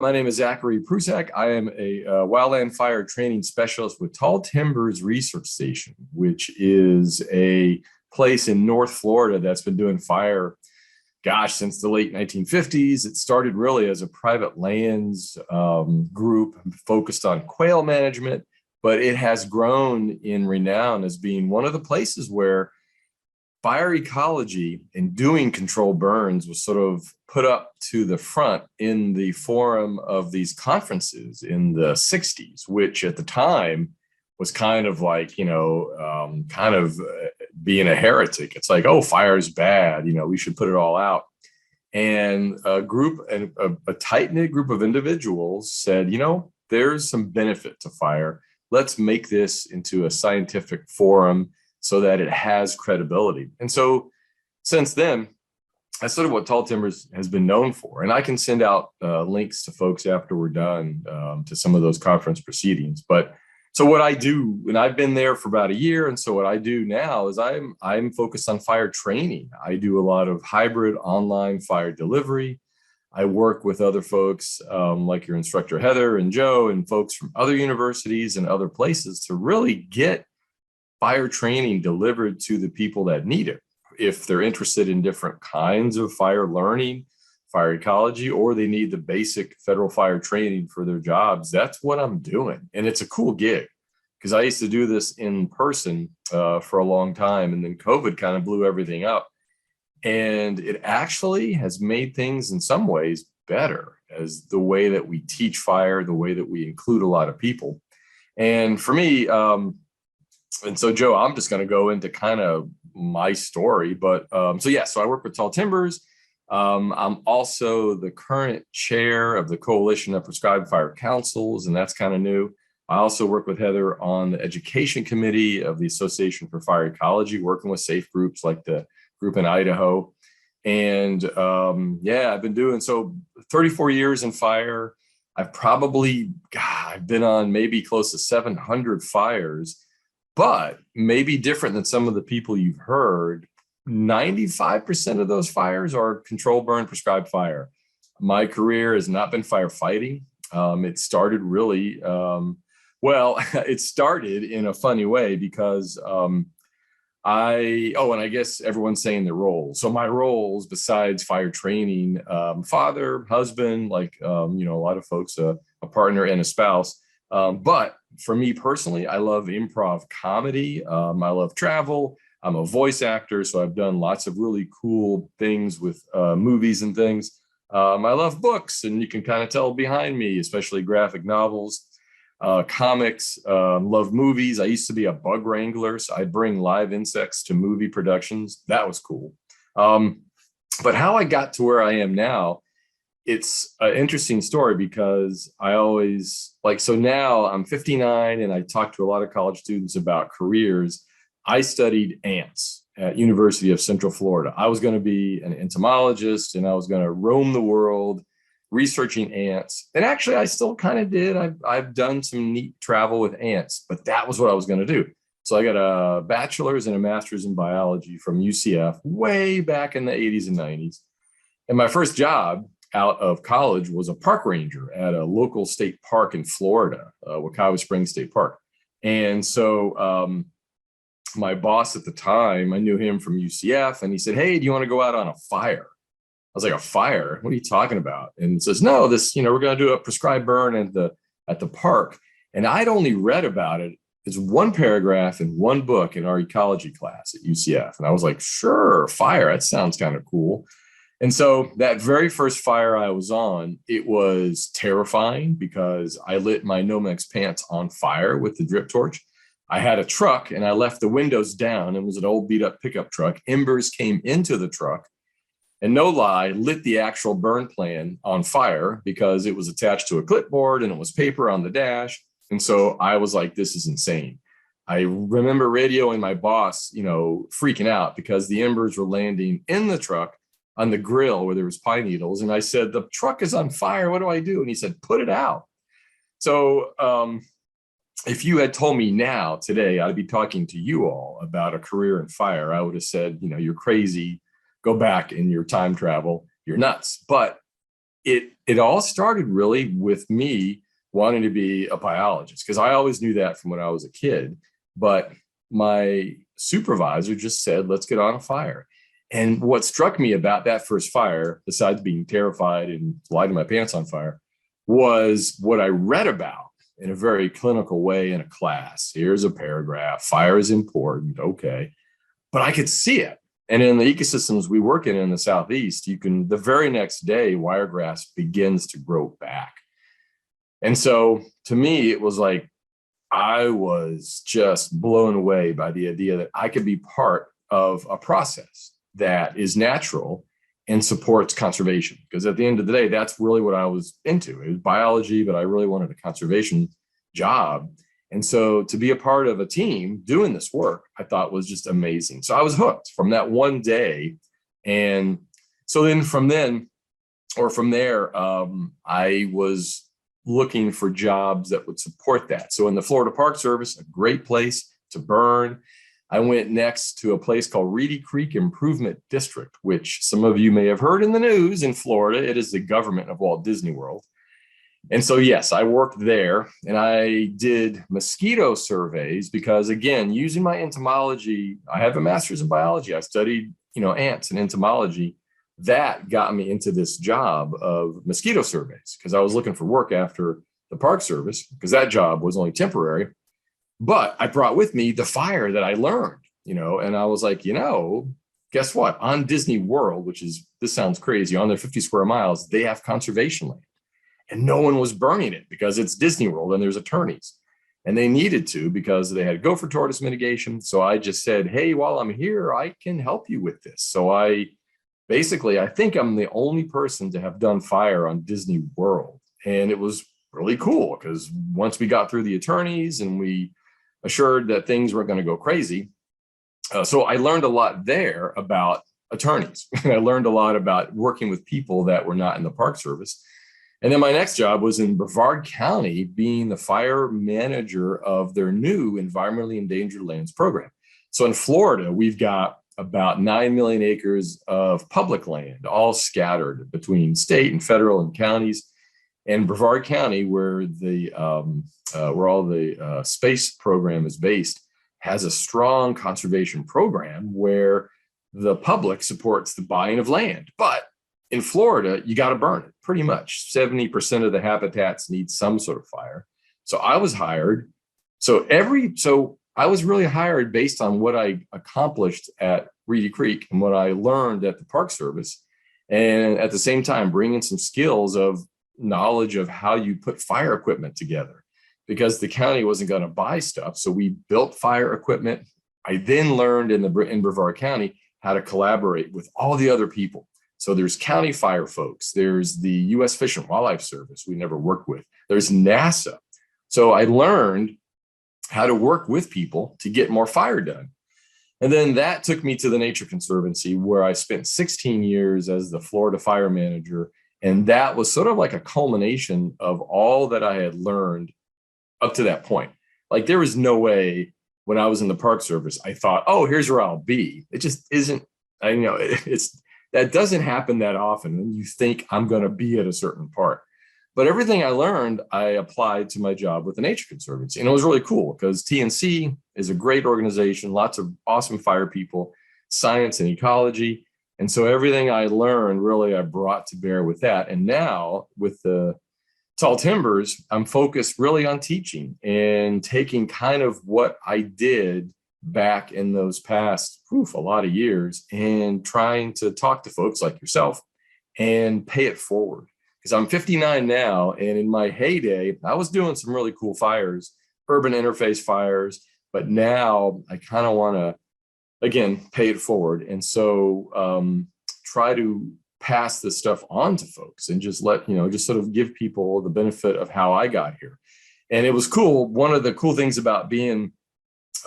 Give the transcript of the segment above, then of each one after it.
My name is Zachary Prusak. I am a wildland fire training specialist with Tall Timbers Research Station, which is a place in North Florida that's been doing fire, since the late 1950s. It started really as a private lands group focused on quail management, but it has grown in renown as being one of the places where fire ecology and doing controlled burns was sort of put up to the front in the forum of these conferences in the 60s, which at the time was kind of like, being a heretic. It's like, oh, fire is bad. We should put it all out. And a tight knit group of individuals said, there's some benefit to fire. Let's make this into a scientific forum so that it has credibility. And so since then, that's sort of what Tall Timbers has been known for. And I can send out links to folks after we're done to some of those conference proceedings. But so what I do, and I've been there for about a year, and so what I do now is I'm focused on fire training. I do a lot of hybrid online fire delivery. I work with other folks like your instructor Heather and Joe and folks from other universities and other places to really get fire training delivered to the people that need it. If they're interested in different kinds of fire learning, fire ecology, or they need the basic federal fire training for their jobs, that's what I'm doing. And it's a cool gig because I used to do this in person for a long time. And then COVID kind of blew everything up. And it actually has made things in some ways better as the way that we teach fire, the way that we include a lot of people. And for me, and so, Joe, I'm just going to go into kind of my story. But so I work with Tall Timbers. I'm also the current chair of the Coalition of Prescribed Fire Councils, and that's kind of new. I also work with Heather on the education committee of the Association for Fire Ecology, working with safe groups like the group in Idaho. And I've been doing so 34 years in fire. I've been on maybe close to 700 fires. But maybe different than some of the people you've heard, 95% of those fires are controlled burn prescribed fire. My career has not been firefighting. It started really, it started in a funny way because and I guess everyone's saying their roles. So my roles, besides fire training, father, husband, a lot of folks, a partner and a spouse. But for me personally, I love improv comedy. I love travel. I'm a voice actor, so I've done lots of really cool things with movies and things. I love books, and you can kind of tell behind me, especially graphic novels, comics, love movies. I used to be a bug wrangler, so I'd bring live insects to movie productions. That was cool. But how I got to where I am now, it's an interesting story because I always so now I'm 59 and I talk to a lot of college students about careers. I studied ants at University of Central Florida. I was going to be an entomologist and I was going to roam the world researching ants. And actually I still kind of did. I've done some neat travel with ants, but that was what I was going to do. So I got a bachelor's and a master's in biology from UCF way back in the 80s and 90s. And my first job out of college was a park ranger at a local state park in Florida, Wekiwa Springs State Park. And so my boss at the time, I knew him from UCF, and he said, "Hey, do you want to go out on a fire?" I was like, "A fire? What are you talking about?" And he says, "No, we're going to do a prescribed burn at the park." And I'd only read about it. It's one paragraph in one book in our ecology class at UCF. And I was like, "Sure, fire. That sounds kind of cool." And so that very first fire I was on, it was terrifying because I lit my Nomex pants on fire with the drip torch. I had a truck and I left the windows down. It was an old beat up pickup truck. Embers came into the truck and no lie, lit the actual burn plan on fire because it was attached to a clipboard and it was paper on the dash. And so I was like, this is insane. I remember radioing my boss, freaking out because the embers were landing in the truck on the grill where there was pine needles. And I said, "The truck is on fire. What do I do?" And he said, "Put it out." So if you had told me now today, I'd be talking to you all about a career in fire, I would have said, "You're crazy. Go back in your time travel. You're nuts." But it all started really with me wanting to be a biologist, because I always knew that from when I was a kid. But my supervisor just said, let's get on a fire. And what struck me about that first fire, besides being terrified and lighting my pants on fire, was what I read about in a very clinical way in a class. Here's a paragraph: fire is important. Okay. But I could see it. And in the ecosystems we work in the Southeast, you can, the very next day, wiregrass begins to grow back. And so to me, it was like, I was just blown away by the idea that I could be part of a process that is natural and supports conservation. Because at the end of the day, that's really what I was into. It was biology, but I really wanted a conservation job. And so to be a part of a team doing this work, I thought was just amazing. So I was hooked from that one day. And so then from there, I was looking for jobs that would support that. So in the Florida Park Service, a great place to burn. I went next to a place called Reedy Creek Improvement District, which some of you may have heard in the news in Florida. It is the government of Walt Disney World. And so, yes, I worked there and I did mosquito surveys because, again, using my entomology, I have a master's in biology. I studied, ants and entomology. That got me into this job of mosquito surveys because I was looking for work after the Park Service, because that job was only temporary. But I brought with me the fire that I learned, and I was like, guess what? On Disney World, this sounds crazy, on their 50 square miles, they have conservation land. And no one was burning it because it's Disney World and there's attorneys. And they needed to because they had gopher tortoise mitigation. So I just said, hey, while I'm here, I can help you with this. So I think I'm the only person to have done fire on Disney World. And it was really cool because once we got through the attorneys and we assured that things weren't going to go crazy. So I learned a lot there about attorneys. I learned a lot about working with people that were not in the Park Service. And then my next job was in Brevard County, being the fire manager of their new environmentally endangered lands program. So in Florida, we've got about 9 million acres of public land, all scattered between state and federal and counties. And Brevard County, where all the space program is based, has a strong conservation program where the public supports the buying of land. But in Florida, you got to burn it. Pretty much 70% of the habitats need some sort of fire. So I was hired. So I was really hired based on what I accomplished at Reedy Creek and what I learned at the Park Service. And at the same time, bringing some skills of knowledge of how you put fire equipment together, because the county wasn't going to buy stuff. So we built fire equipment. I then learned in Brevard County how to collaborate with all the other people. So there's county fire folks. There's the U.S. Fish and Wildlife Service we never worked with. There's NASA. So I learned how to work with people to get more fire done. And then that took me to the Nature Conservancy, where I spent 16 years as the Florida fire manager. And that was sort of like a culmination of all that I had learned up to that point. Like there was no way when I was in the Park Service, I thought, oh, here's where I'll be. It just isn't, that doesn't happen that often when you think I'm going to be at a certain part. But everything I learned, I applied to my job with the Nature Conservancy. And it was really cool because TNC is a great organization, lots of awesome fire people, science and ecology. And so everything I learned, really, I brought to bear with that. And now with the Tall Timbers, I'm focused really on teaching and taking kind of what I did back in those past a lot of years and trying to talk to folks like yourself and pay it forward. Because I'm 59 now, and in my heyday, I was doing some really cool fires, urban interface fires, but now I kind of want to, again, pay it forward. And so try to pass this stuff on to folks and just just sort of give people the benefit of how I got here. And it was cool. One of the cool things about being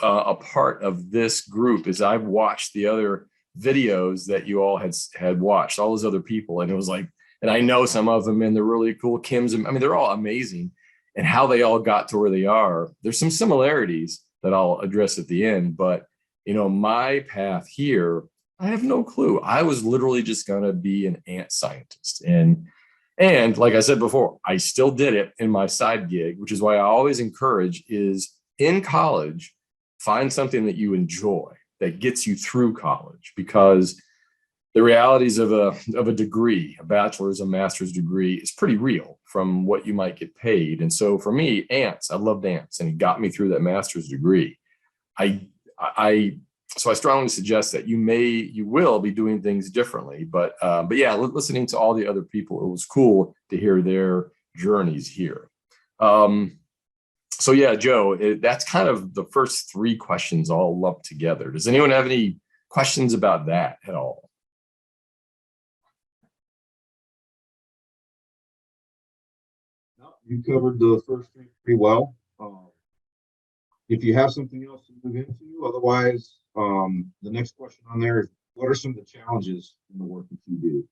a part of this group is I've watched the other videos that you all had watched, all those other people. And it was like, and I know some of them, and they're really cool. Kim's, they're all amazing. And how they all got to where they are. There's some similarities that I'll address at the end, but my path here, I have no clue. I was literally just going to be an ant scientist. And And like I said before, I still did it in my side gig, which is why I always encourage is in college, find something that you enjoy that gets you through college, because the realities of a degree, a bachelor's, a master's degree, is pretty real from what you might get paid. And so for me, ants, I loved ants, and it got me through that master's degree. I so I strongly suggest that you will be doing things differently. But yeah, listening to all the other people, it was cool to hear their journeys here. So yeah, Joe, that's kind of the first three questions all lumped together. Does anyone have any questions about that at all? No, you covered the first three pretty well. If you have something else to move into, otherwise, the next question on there is, what are some of the challenges in the work that you do?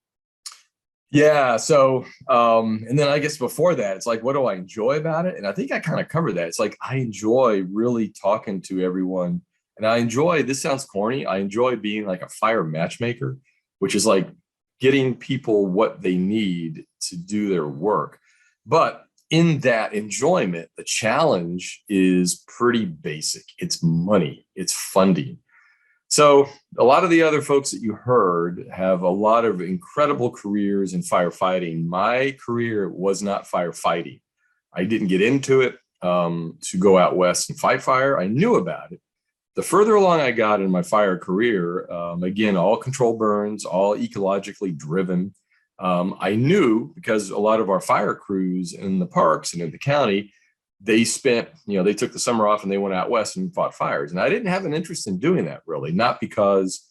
Yeah. So, and then I guess before that, it's like, what do I enjoy about it? And I think I kind of covered that. It's like, I enjoy really talking to everyone. And I enjoy, this sounds corny, I enjoy being like a fire matchmaker, which is like getting people what they need to do their work. But in that enjoyment, the challenge is pretty basic. It's money, it's funding. So a lot of the other folks that you heard have a lot of incredible careers in firefighting. My career was not firefighting. I didn't get into it to go out west and fight fire. I knew about it. The further along I got in my fire career, again, all control burns, all ecologically driven. I knew, because a lot of our fire crews in the parks and in the county, they spent, they took the summer off and they went out west and fought fires. And I didn't have an interest in doing that, really, not because,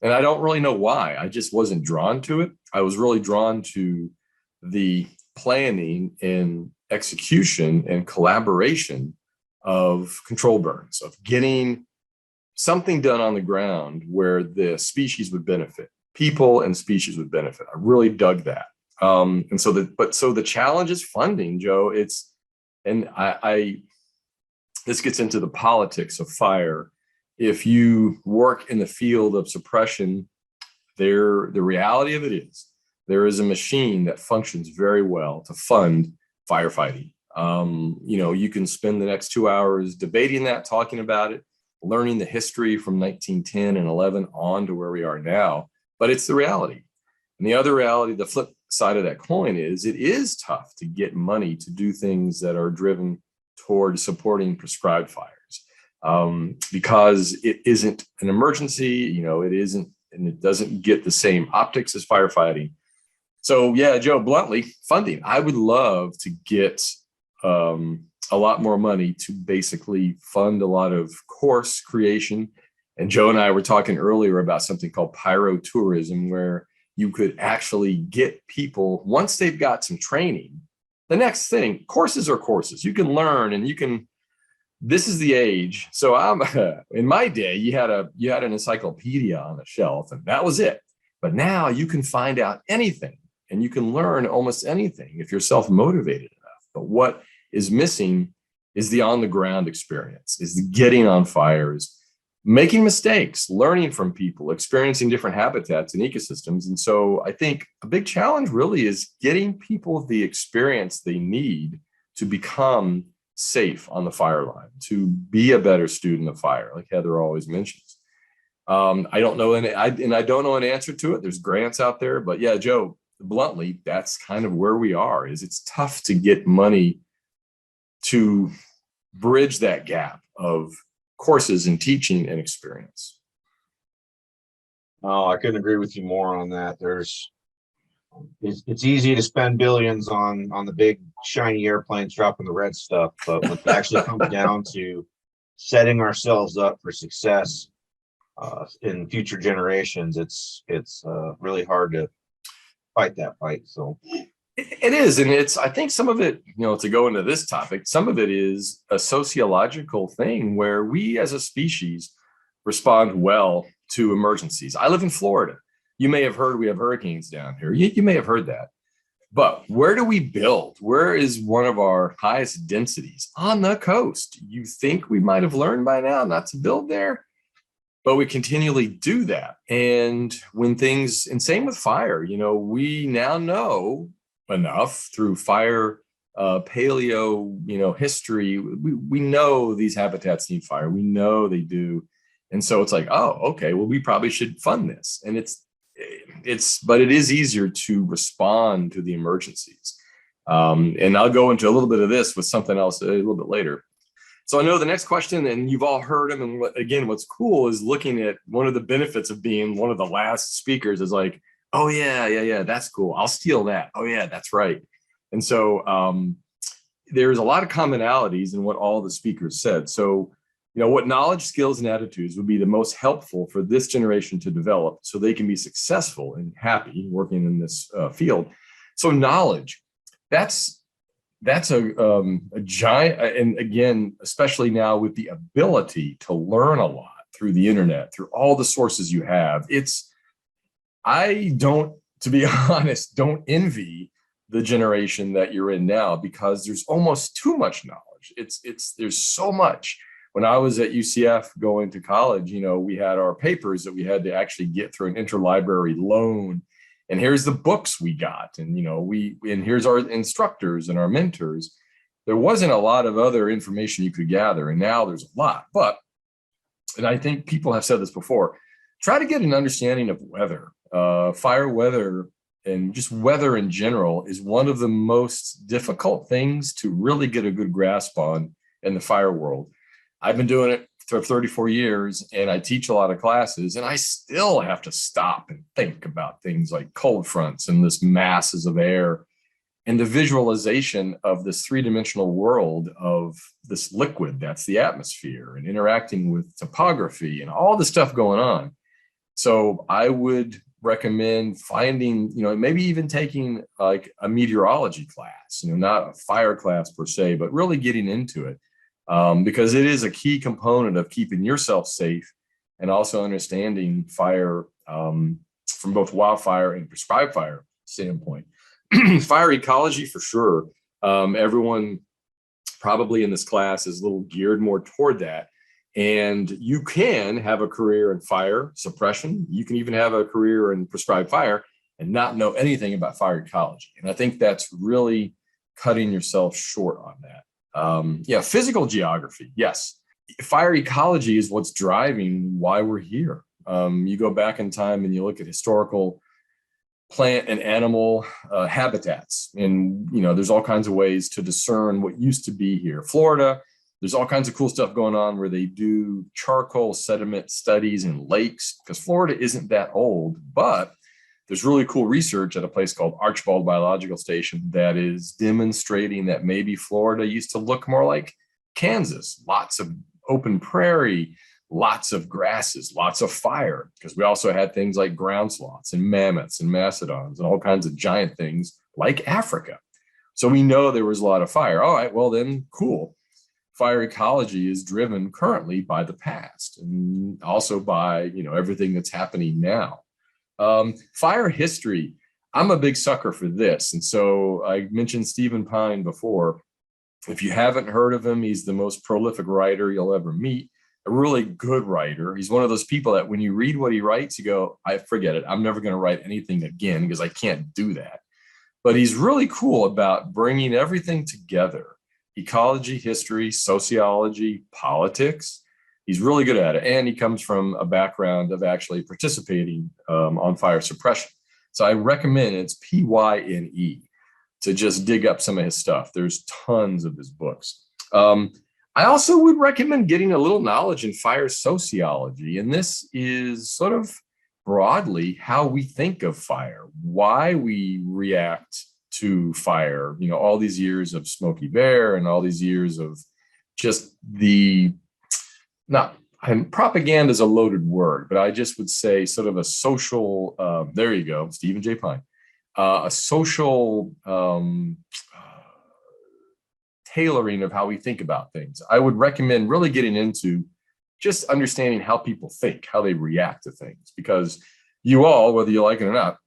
and I don't really know why, I just wasn't drawn to it. I was really drawn to the planning and execution and collaboration of control burns, of getting something done on the ground where the species would benefit, people and species would benefit. I really dug that. And so the challenge is funding, Joe. And I this gets into the politics of fire. If you work in the field of suppression, the reality of it is there is a machine that functions very well to fund firefighting. You can spend the next 2 hours debating that, talking about it, learning the history from 1910 and 11 on to where we are now, but it's the reality. And the other reality, the flip side of that coin, is it is tough to get money to do things that are driven toward supporting prescribed fires, because it isn't an emergency, it isn't, and it doesn't get the same optics as firefighting. So yeah, Joe, bluntly, funding. I would love to get a lot more money to basically fund a lot of course creation. And Joe and I were talking earlier about something called pyrotourism, where you could actually get people, once they've got some training, the next thing, courses are courses. You can learn, and this is the age. So in my day, you had an encyclopedia on a shelf, and that was it. But now you can find out anything, and you can learn almost anything if you're self-motivated enough. But what is missing is the on-the-ground experience, is the getting on fires, making mistakes, learning from people, experiencing different habitats and ecosystems. And so I think a big challenge really is getting people the experience they need to become safe on the fire line, to be a better student of fire, like Heather always mentions. I don't know, and I don't know an answer to it. There's grants out there, but yeah, Joe, bluntly, that's kind of where we are. Is it's tough to get money to bridge that gap of courses and teaching and experience. Oh, I couldn't agree with you more on that. It's easy to spend billions on the big shiny airplanes dropping the red stuff, but when it actually comes down to setting ourselves up for success in future generations, it's really hard to fight that fight. So it is, and I think some of it, to go into this topic, some of it is a sociological thing where we as a species respond well to emergencies. I live in Florida. You may have heard we have hurricanes down here. You may have heard that. But where do we build? Where is one of our highest densities? On the coast. You think we might have learned by now not to build there? But we continually do that. And when and same with fire, we now know enough through fire paleo, history. We know these habitats need fire. We know they do. And so it's like, oh, okay, well, we probably should fund this. And but it is easier to respond to the emergencies. And I'll go into a little bit of this with something else a little bit later. So I know the next question, and you've all heard them. And again, what's cool is looking at one of the benefits of being one of the last speakers is like, oh yeah, that's cool. I'll steal that. Oh yeah, that's right. And so there's a lot of commonalities in what all the speakers said. So, what knowledge, skills, and attitudes would be the most helpful for this generation to develop so they can be successful and happy working in this field. So knowledge, that's a giant, and again, especially now with the ability to learn a lot through the internet, through all the sources you have. I don't, to be honest, don't envy the generation that you're in now, because there's almost too much knowledge. There's so much. When I was at UCF going to college, we had our papers that we had to actually get through an interlibrary loan. And here's the books we got. And, and here's our instructors and our mentors. There wasn't a lot of other information you could gather. And now there's a lot. And I think people have said this before, try to get an understanding of weather. Fire weather and just weather in general is one of the most difficult things to really get a good grasp on in the fire world. I've been doing it for 34 years, and I teach a lot of classes, and I still have to stop and think about things like cold fronts and this masses of air and the visualization of this three-dimensional world of this liquid that's the atmosphere, and interacting with topography and all the stuff going on. So I would recommend finding, maybe even taking like a meteorology class, not a fire class per se, but really getting into it. Because it is a key component of keeping yourself safe and also understanding fire from both wildfire and prescribed fire standpoint. Fire ecology, for sure. Everyone probably in this class is a little geared more toward that. And you can have a career in fire suppression. You can even have a career in prescribed fire and not know anything about fire ecology. And I think that's really cutting yourself short on that. Physical geography. Yes. Fire ecology is what's driving why we're here. You go back in time and you look at historical plant and animal habitats, and there's all kinds of ways to discern what used to be here. Florida, there's all kinds of cool stuff going on where they do charcoal sediment studies in lakes, because Florida isn't that old, but there's really cool research at a place called Archibald Biological Station that is demonstrating that maybe Florida used to look more like Kansas. Lots of open prairie, lots of grasses, lots of fire, because we also had things like ground sloths and mammoths and mastodons and all kinds of giant things like Africa. So we know there was a lot of fire. All right, well then, cool. Fire ecology is driven currently by the past and also by, everything that's happening now. Fire history, I'm a big sucker for this. And so I mentioned Stephen Pine before. If you haven't heard of him, he's the most prolific writer you'll ever meet, a really good writer. He's one of those people that when you read what he writes, you go, I forget it. I'm never going to write anything again because I can't do that. But he's really cool about bringing everything together. Ecology, history, sociology, politics. He's really good at it. And he comes from a background of actually participating on fire suppression. So I recommend, it's Pyne, to just dig up some of his stuff. There's tons of his books. I also would recommend getting a little knowledge in fire sociology. And this is sort of broadly how we think of fire, why we react to fire, all these years of Smokey Bear and all these years of just and propaganda is a loaded word, but I just would say sort of a social, there you go, Stephen J. Pine, a social tailoring of how we think about things. I would recommend really getting into just understanding how people think, how they react to things, because you all, whether you like it or not,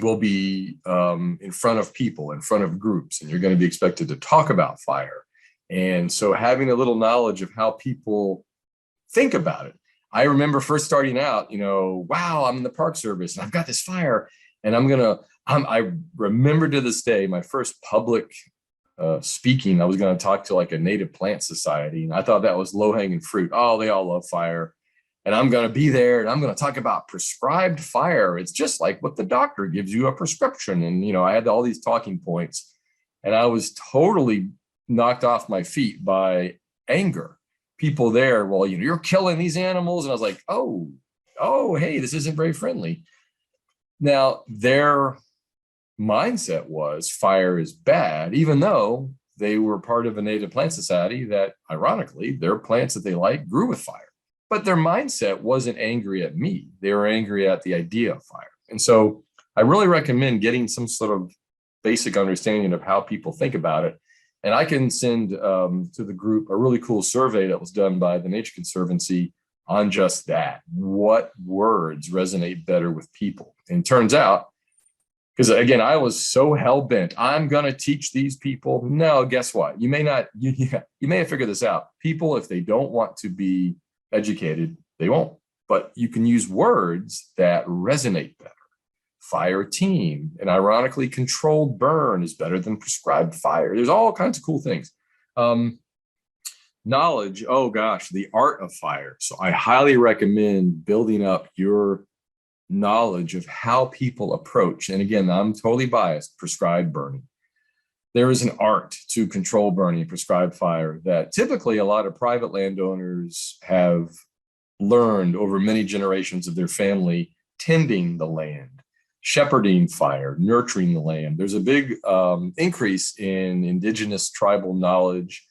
will be in front of people, in front of groups, and you're going to be expected to talk about fire. And so having a little knowledge of how people think about it. I remember first starting out, wow, I'm in the Park Service and I've got this fire and I'm going to I remember to this day, my first public speaking, I was going to talk to like a native plant society. And I thought that was low hanging fruit. Oh, they all love fire. And I'm going to be there and I'm going to talk about prescribed fire. It's just like what the doctor gives you a prescription. And, I had all these talking points and I was totally knocked off my feet by anger. People there, well, you're killing these animals. And I was like, hey, this isn't very friendly. Now, their mindset was fire is bad, even though they were part of a native plant society that, ironically, their plants that they like grew with fire. But their mindset wasn't angry at me. They were angry at the idea of fire. And so I really recommend getting some sort of basic understanding of how people think about it. And I can send to the group a really cool survey that was done by the Nature Conservancy on just that. What words resonate better with people? And it turns out, because again, I was so hell-bent, I'm going to teach these people. No, guess what? You may not, you may have figured this out. People, if they don't want to be educated, they won't. But you can use words that resonate better. Fire team, and ironically, controlled burn is better than prescribed fire. There's all kinds of cool things. Knowledge, oh gosh, the art of fire. So I highly recommend building up your knowledge of how people approach. And again, I'm totally biased, prescribed burning. There is an art to control burning, prescribed fire that typically a lot of private landowners have learned over many generations of their family tending the land, shepherding fire, nurturing the land. There's a big increase in indigenous tribal knowledge,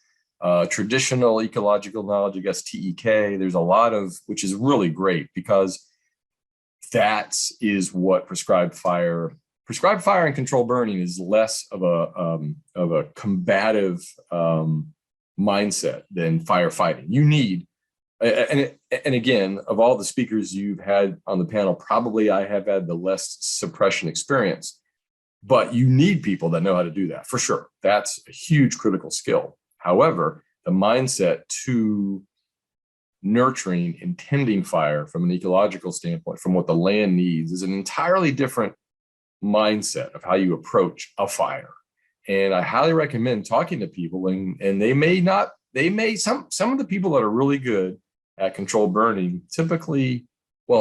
traditional ecological knowledge, I guess TEK. There's a lot of, which is really great because that is what prescribed fire and controlled burning is less of a combative mindset than firefighting. You need, and again, of all the speakers you've had on the panel, probably I have had the less suppression experience, but you need people that know how to do that for sure. That's a huge critical skill. However, the mindset to nurturing and tending fire from an ecological standpoint, from what the land needs, is an entirely different mindset of how you approach a fire. And I highly recommend talking to people, and some of the people that are really good at controlled burning typically,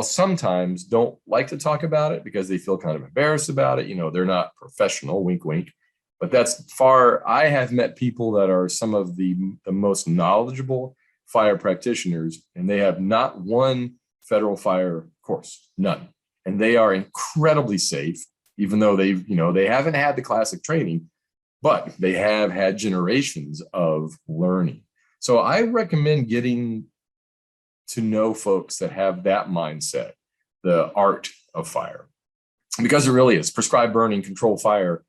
sometimes don't like to talk about it because they feel kind of embarrassed about it. They're not professional, wink, wink. But that's far, I have met people that are some of the most knowledgeable fire practitioners, and they have not one federal fire course, none. And they are incredibly safe, even though they haven't had the classic training, but they have had generations of learning. So I recommend getting to know folks that have that mindset, the art of fire, because it really is prescribed burning, controlled fire.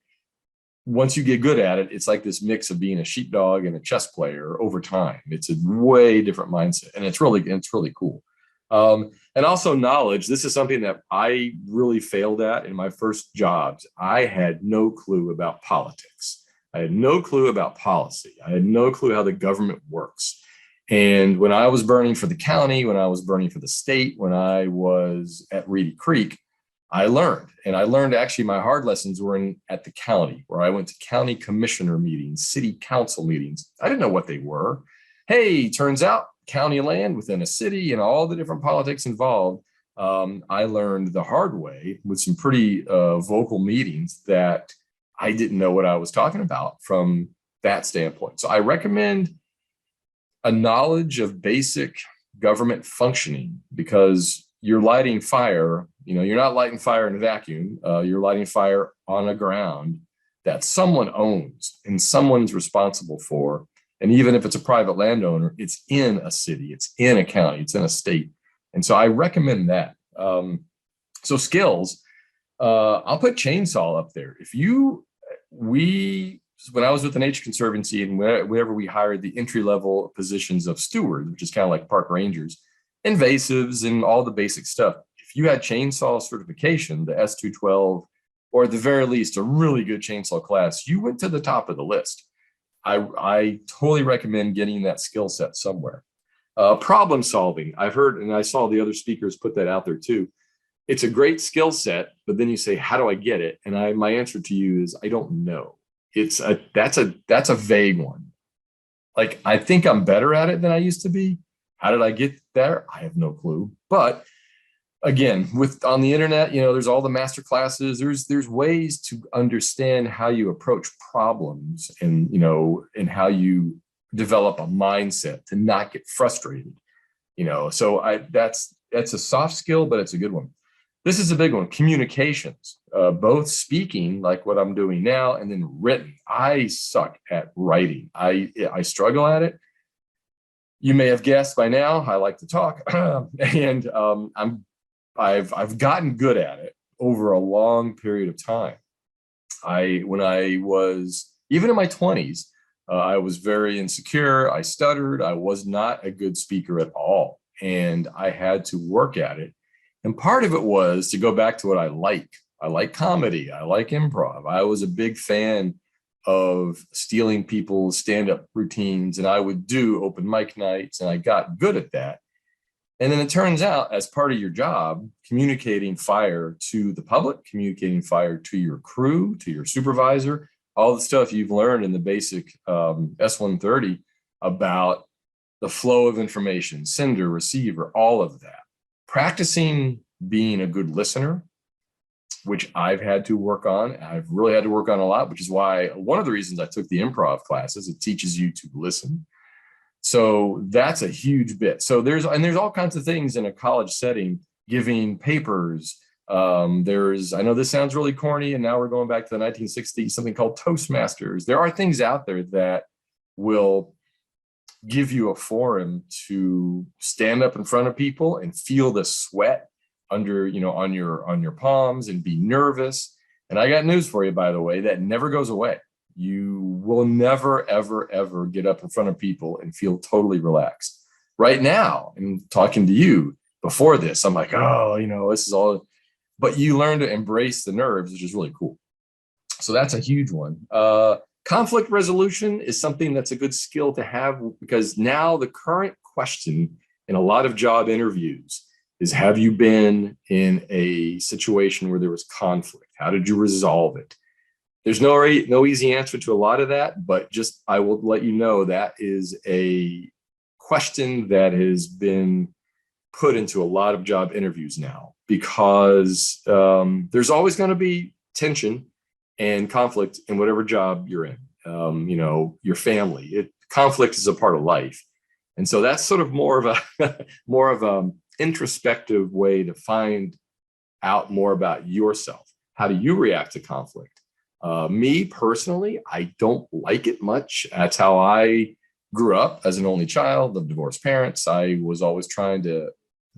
Once you get good at it, it's like this mix of being a sheepdog and a chess player over time. It's a way different mindset, and it's really cool. And also knowledge. This is something that I really failed at in my first jobs. I had no clue about politics. I had no clue about policy. I had no clue how the government works. And when I was burning for the county, when I was burning for the state, when I was at Reedy Creek, I learned. And I learned actually my hard lessons were at the county, where I went to county commissioner meetings, city council meetings. I didn't know what they were. Hey, turns out county land within a city and all the different politics involved. I learned the hard way with some pretty vocal meetings that I didn't know what I was talking about from that standpoint. So I recommend a knowledge of basic government functioning, because you're lighting fire. You're not lighting fire in a vacuum. You're lighting fire on a ground that someone owns and someone's responsible for. And even if it's a private landowner, it's in a city, it's in a county, it's in a state. And so I recommend that. So skills, I'll put chainsaw up there. When I was with the Nature Conservancy and whenever we hired the entry-level positions of stewards, which is kind of like park rangers, invasives and all the basic stuff, if you had chainsaw certification, the S212, or at the very least, a really good chainsaw class, you went to the top of the list. I totally recommend getting that skill set somewhere. Problem solving. I've heard, and I saw the other speakers put that out there too. it's a great skill set, but then you say, how do I get it? And my answer to you is, I don't know. That's a vague one. Like, I think I'm better at it than I used to be. How did I get there? I have no clue. But again, with on the internet, there's all the master classes. There's ways to understand how you approach problems, and how you develop a mindset to not get frustrated. So that's a soft skill, but it's a good one. This is a big one: communications, both speaking, like what I'm doing now, and then written. I suck at writing. I struggle at it. You may have guessed by now, I like to talk, and I've gotten good at it over a long period of time. When I was even in my 20s, I was very insecure. I stuttered. I was not a good speaker at all, and I had to work at it. And part of it was to go back to what I like. I like comedy. I like improv. I was a big fan of stealing people's stand-up routines, and I would do open mic nights, and I got good at that. And then it turns out, as part of your job, communicating fire to the public, communicating fire to your crew, to your supervisor, all the stuff you've learned in the basic S-130 about the flow of information, sender, receiver, all of that. Practicing being a good listener, which I've had to work on. I've really had to work on a lot, which is why one of the reasons I took the improv classes, it teaches you to listen. So that's a huge bit. So there's all kinds of things in a college setting, giving papers. I know this sounds really corny, and now we're going back to the 1960s, something called Toastmasters. There are things out there that will give you a forum to stand up in front of people and feel the sweat under, on your palms and be nervous. And I got news for you, by the way, that never goes away. You will never, ever, ever get up in front of people and feel totally relaxed. Right now, and talking to you before this, I'm like, this is all, but you learn to embrace the nerves, which is really cool. So that's a huge one. Conflict resolution is something that's a good skill to have, because now the current question in a lot of job interviews is, have you been in a situation where there was conflict? How did you resolve it? There's no easy answer to a lot of that, but just I will let you know that is a question that has been put into a lot of job interviews now, because there's always going to be tension and conflict in whatever job you're in. Your family, conflict is a part of life. And so that's sort of more of a introspective way to find out more about yourself. How do you react to conflict? Me personally, I don't like it much. That's how I grew up as an only child of divorced parents. I was always trying to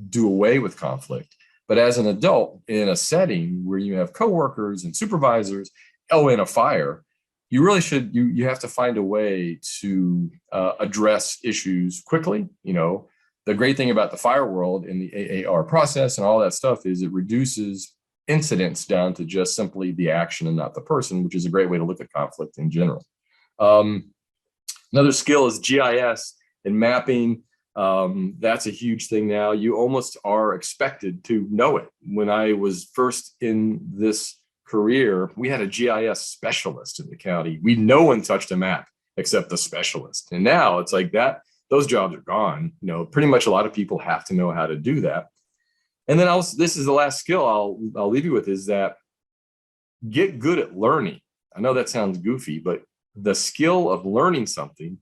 do away with conflict. But as an adult in a setting where you have coworkers and supervisors, in a fire, you really should, you have to find a way to address issues quickly. The great thing about the fire world and the AAR process and all that stuff is it reduces incidents down to just simply the action and not the person, which is a great way to look at conflict in general. Another skill is GIS and mapping. That's a huge thing now. You almost are expected to know it. When I was first in this career, we had a GIS specialist in the county. No one touched a map except the specialist. And now it's like that, those jobs are gone. Pretty much a lot of people have to know how to do that. And then this is the last skill I'll leave you with, is that get good at learning. I know that sounds goofy, but the skill of learning something,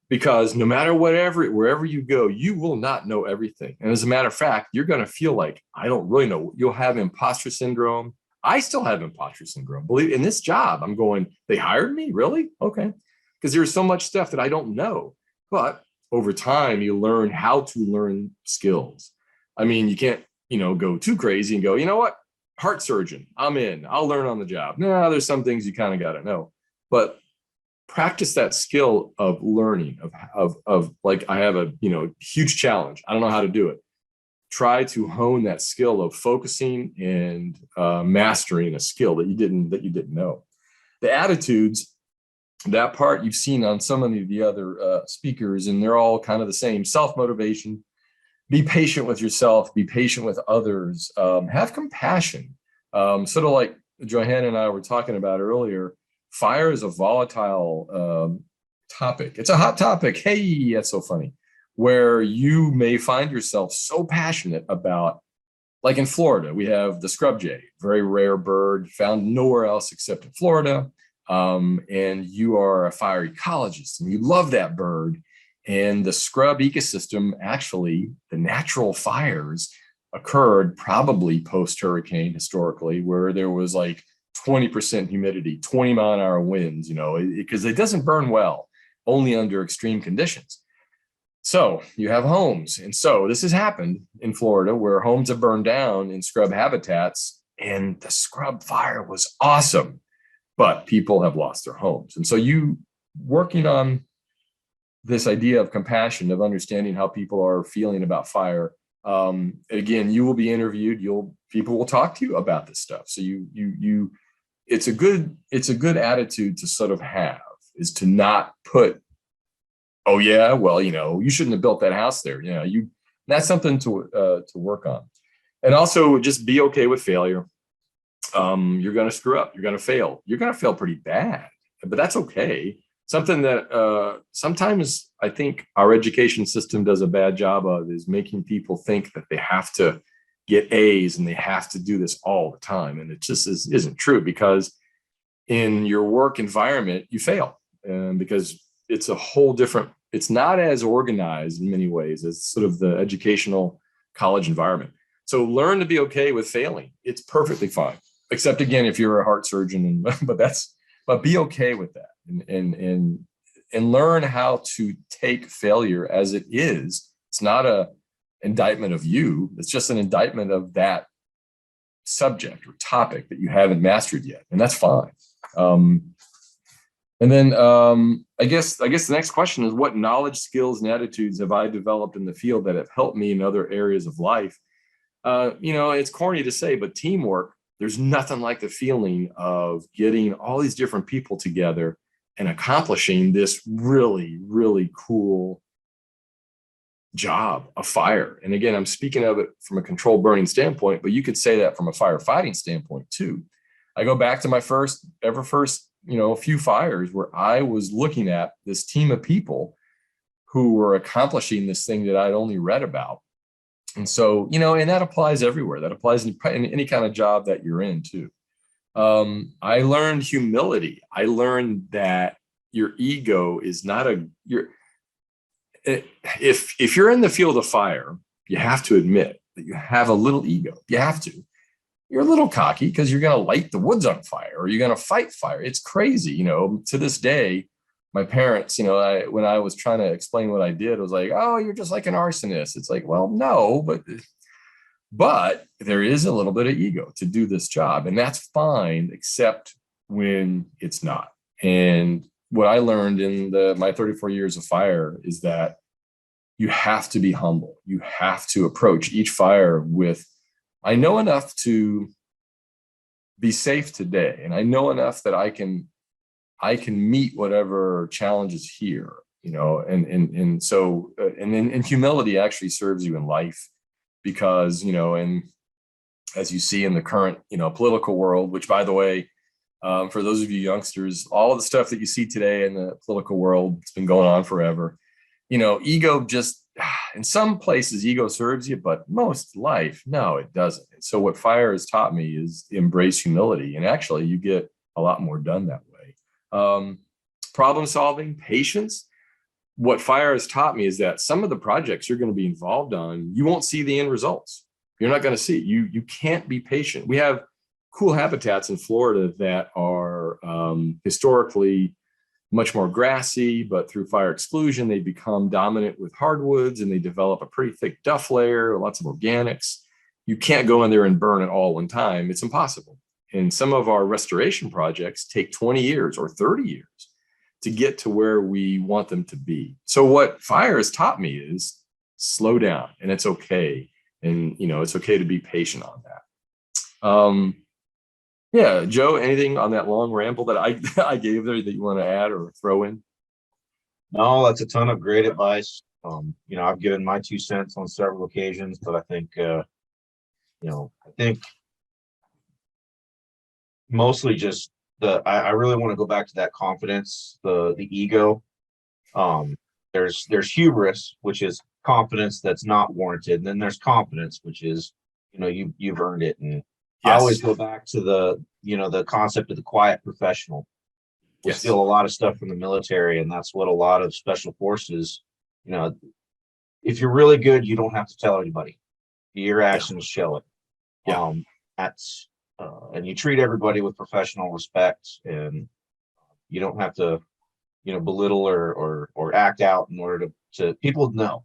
because no matter wherever you go, you will not know everything. And as a matter of fact, you're going to feel like, I don't really know. You'll have imposter syndrome. I still have imposter syndrome. Believe in this job, I'm going, they hired me? Really? Okay. Because there's so much stuff that I don't know. But over time, you learn how to learn skills. I mean, you can't, go too crazy and go, you know what? Heart surgeon, I'm in. I'll learn on the job. No, there's some things you kind of got to know. But practice that skill of learning, of like, I have a, huge challenge. I don't know how to do it. Try to hone that skill of focusing and mastering a skill that you didn't know. The attitudes, that part you've seen on some of the other speakers, and they're all kind of the same. Self-motivation, be patient with yourself, be patient with others, have compassion. Sort of like Johanna and I were talking about earlier, fire is a volatile topic. It's a hot topic. Hey, that's so funny. Where you may find yourself so passionate about, like in Florida, we have the scrub jay, very rare bird found nowhere else except in Florida. And you are a fire ecologist and you love that bird. And the scrub ecosystem, actually, the natural fires occurred probably post hurricane historically, where there was like 20% humidity, 20-mile-an-hour winds, because it doesn't burn well, only under extreme conditions. So you have homes. And so this has happened in Florida where homes have burned down in scrub habitats, and the scrub fire was awesome, but people have lost their homes. And so you working on this idea of compassion, of understanding how people are feeling about fire. Again, you will be interviewed. People will talk to you about this stuff. So it's a good attitude to sort of have, is to not put, oh yeah, well, you shouldn't have built that house there. That's something to work on. And also just be okay with failure. You're going to screw up. You're going to fail. You're going to fail pretty bad, but that's okay. Something that sometimes I think our education system does a bad job of is making people think that they have to get A's and they have to do this all the time. And it just isn't true, because in your work environment, you fail, because it's a whole different, it's not as organized in many ways as sort of the educational college environment. So learn to be okay with failing. It's perfectly fine, except again, if you're a heart surgeon, but be okay with that, and learn how to take failure as it is. It's not a indictment of you. It's just an indictment of that subject or topic that you haven't mastered yet. And that's fine. And then I guess the next question is, what knowledge, skills, and attitudes have I developed in the field that have helped me in other areas of life? It's corny to say, but teamwork, there's nothing like the feeling of getting all these different people together and accomplishing this really, really cool job of fire. And again, I'm speaking of it from a controlled burning standpoint, but you could say that from a firefighting standpoint too. I go back to my first few fires where I was looking at this team of people who were accomplishing this thing that I'd only read about. And so, and that applies everywhere. That applies in any kind of job that you're in too. I learned humility. I learned that your ego is not if you're in the field of fire, you have to admit that you have a little ego. You have to. You're a little cocky because you're going to light the woods on fire, or you're going to fight fire. It's crazy. To this day, my parents, when I was trying to explain what I did, it was like, oh, you're just like an arsonist. It's like, well, no, but there is a little bit of ego to do this job, and that's fine, except when it's not. And what I learned in my 34 years of fire is that you have to be humble. You have to approach each fire with, I know enough to be safe today, and I know enough that I can meet whatever challenges here, and humility actually serves you in life, because, and as you see in the current, political world, which, by the way, for those of you youngsters, all of the stuff that you see today in the political world, it's been going on forever. Ego just, in some places, ego serves you, but most life, no, it doesn't. And so what fire has taught me is embrace humility, and actually you get a lot more done that way. Problem solving, patience. What fire has taught me is that some of the projects you're going to be involved on, you won't see the end results. You're not going to see it. You can't be patient. We have cool habitats in Florida that are historically much more grassy, but through fire exclusion, they become dominant with hardwoods, and they develop a pretty thick duff layer, lots of organics. You can't go in there and burn it all one time. It's impossible. And some of our restoration projects take 20 years or 30 years to get to where we want them to be. So what fire has taught me is slow down, and it's okay. And, it's okay to be patient on that. Yeah, Joe, anything on that long ramble that I gave there that you want to add or throw in? No, that's a ton of great advice. I've given my 2 cents on several occasions, but I think, I think mostly just I really want to go back to that confidence, the ego. Um, there's hubris, which is confidence that's not warranted, and then there's confidence, which is, you've earned it. And I always Yes. go back to the concept of the quiet professional. We Yes. steal a lot of stuff from the military, and that's what a lot of special forces, you know, if you're really good, you don't have to tell anybody. Your Yeah. actions show it. Yeah. Um, that's and you treat everybody with professional respect, and you don't have to, belittle or act out in order to people know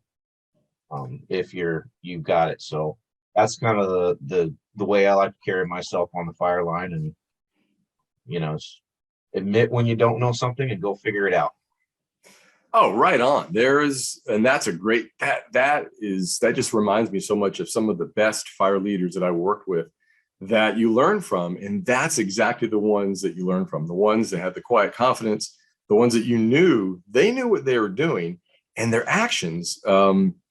if you've got it. So that's kind of the way I like to carry myself on the fire line, and admit when you don't know something and go figure it out. Oh, right on. And that's a great, that just reminds me so much of some of the best fire leaders that I worked with that you learn from. And that's exactly the ones that you learn from, the ones that had the quiet confidence, the ones that they knew what they were doing and their actions.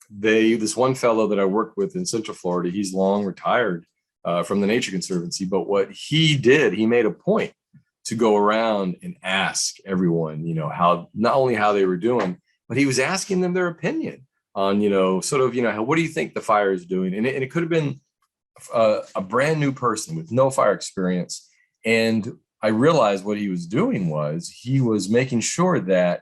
This one fellow that I worked with in Central Florida, he's long retired from the Nature Conservancy, but what he did, he made a point to go around and ask everyone, how, not only how they were doing, but he was asking them their opinion on, what do you think the fire is doing? And it could have been a brand new person with no fire experience. And I realized what he was doing was he was making sure that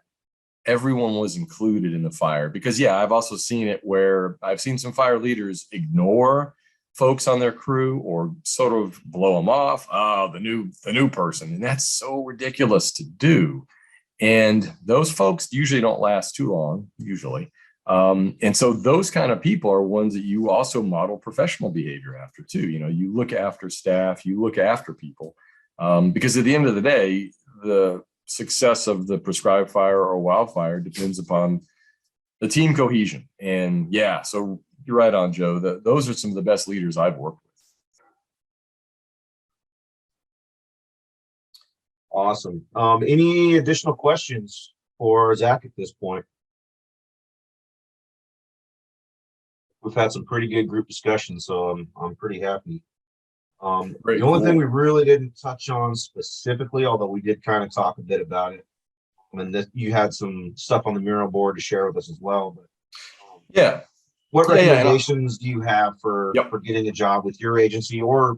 everyone was included in the fire. Because yeah, I've also seen it where I've seen some fire leaders ignore folks on their crew or sort of blow them off. Oh, the new person. And that's so ridiculous to do. And those folks usually don't last too long, usually. And so those kind of people are ones that you also model professional behavior after too. You look after staff, you look after people, because at the end of the day, the success of the prescribed fire or wildfire depends upon the team cohesion. And yeah, so you're right on, Joe. Those are some of the best leaders I've worked with. Awesome. Any additional questions for Zach at this point? We've had some pretty good group discussions, so I'm pretty happy. The only thing we really didn't touch on specifically, although we did kind of talk a bit about it, and that you had some stuff on the mural board to share with us as well. But yeah, what recommendations do you have for getting a job with your agency or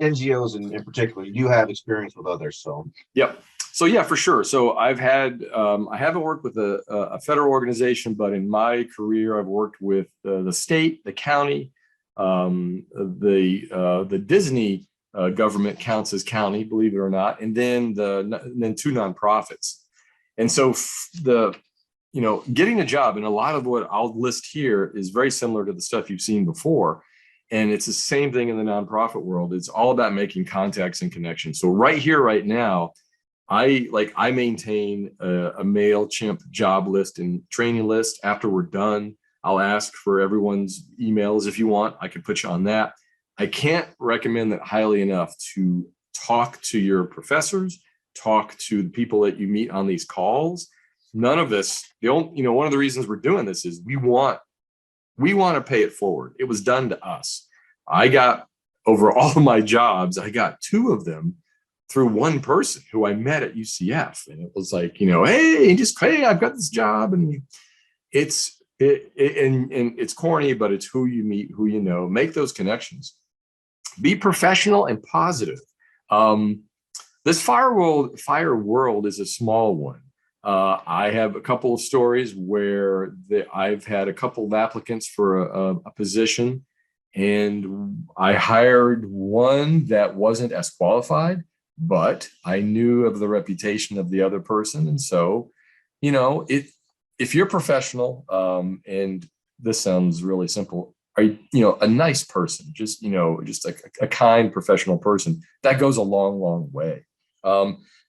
NGOs in particular? You have experience with others, so. Yep. So yeah, for sure. So I haven't worked with a federal organization, but in my career, I've worked with the state, the county, the Disney government counts as county, believe it or not, and then two nonprofits. And so getting a job, and a lot of what I'll list here is very similar to the stuff you've seen before. And it's the same thing in the nonprofit world. It's all about making contacts and connections. So right here, right now, I maintain a MailChimp job list and training list. After we're done, I'll ask for everyone's emails. If you want, I can put you on that. I can't recommend that highly enough to talk to your professors, talk to the people that you meet on these calls. None of this, one of the reasons we're doing this is we want to pay it forward. It was done to us. I got, over all of my jobs, I got 2 of them through one person who I met at UCF. And it was like, hey, I've got this job. And it's corny, but it's who you meet, who you know. Make those connections. Be professional and positive. This fire world is a small one. I have a couple of stories where I've had a couple of applicants for a position, and I hired one that wasn't as qualified, but I knew of the reputation of the other person. And so, if you're professional, and this sounds really simple, are you, a nice person, just a kind professional person, that goes a long, long way.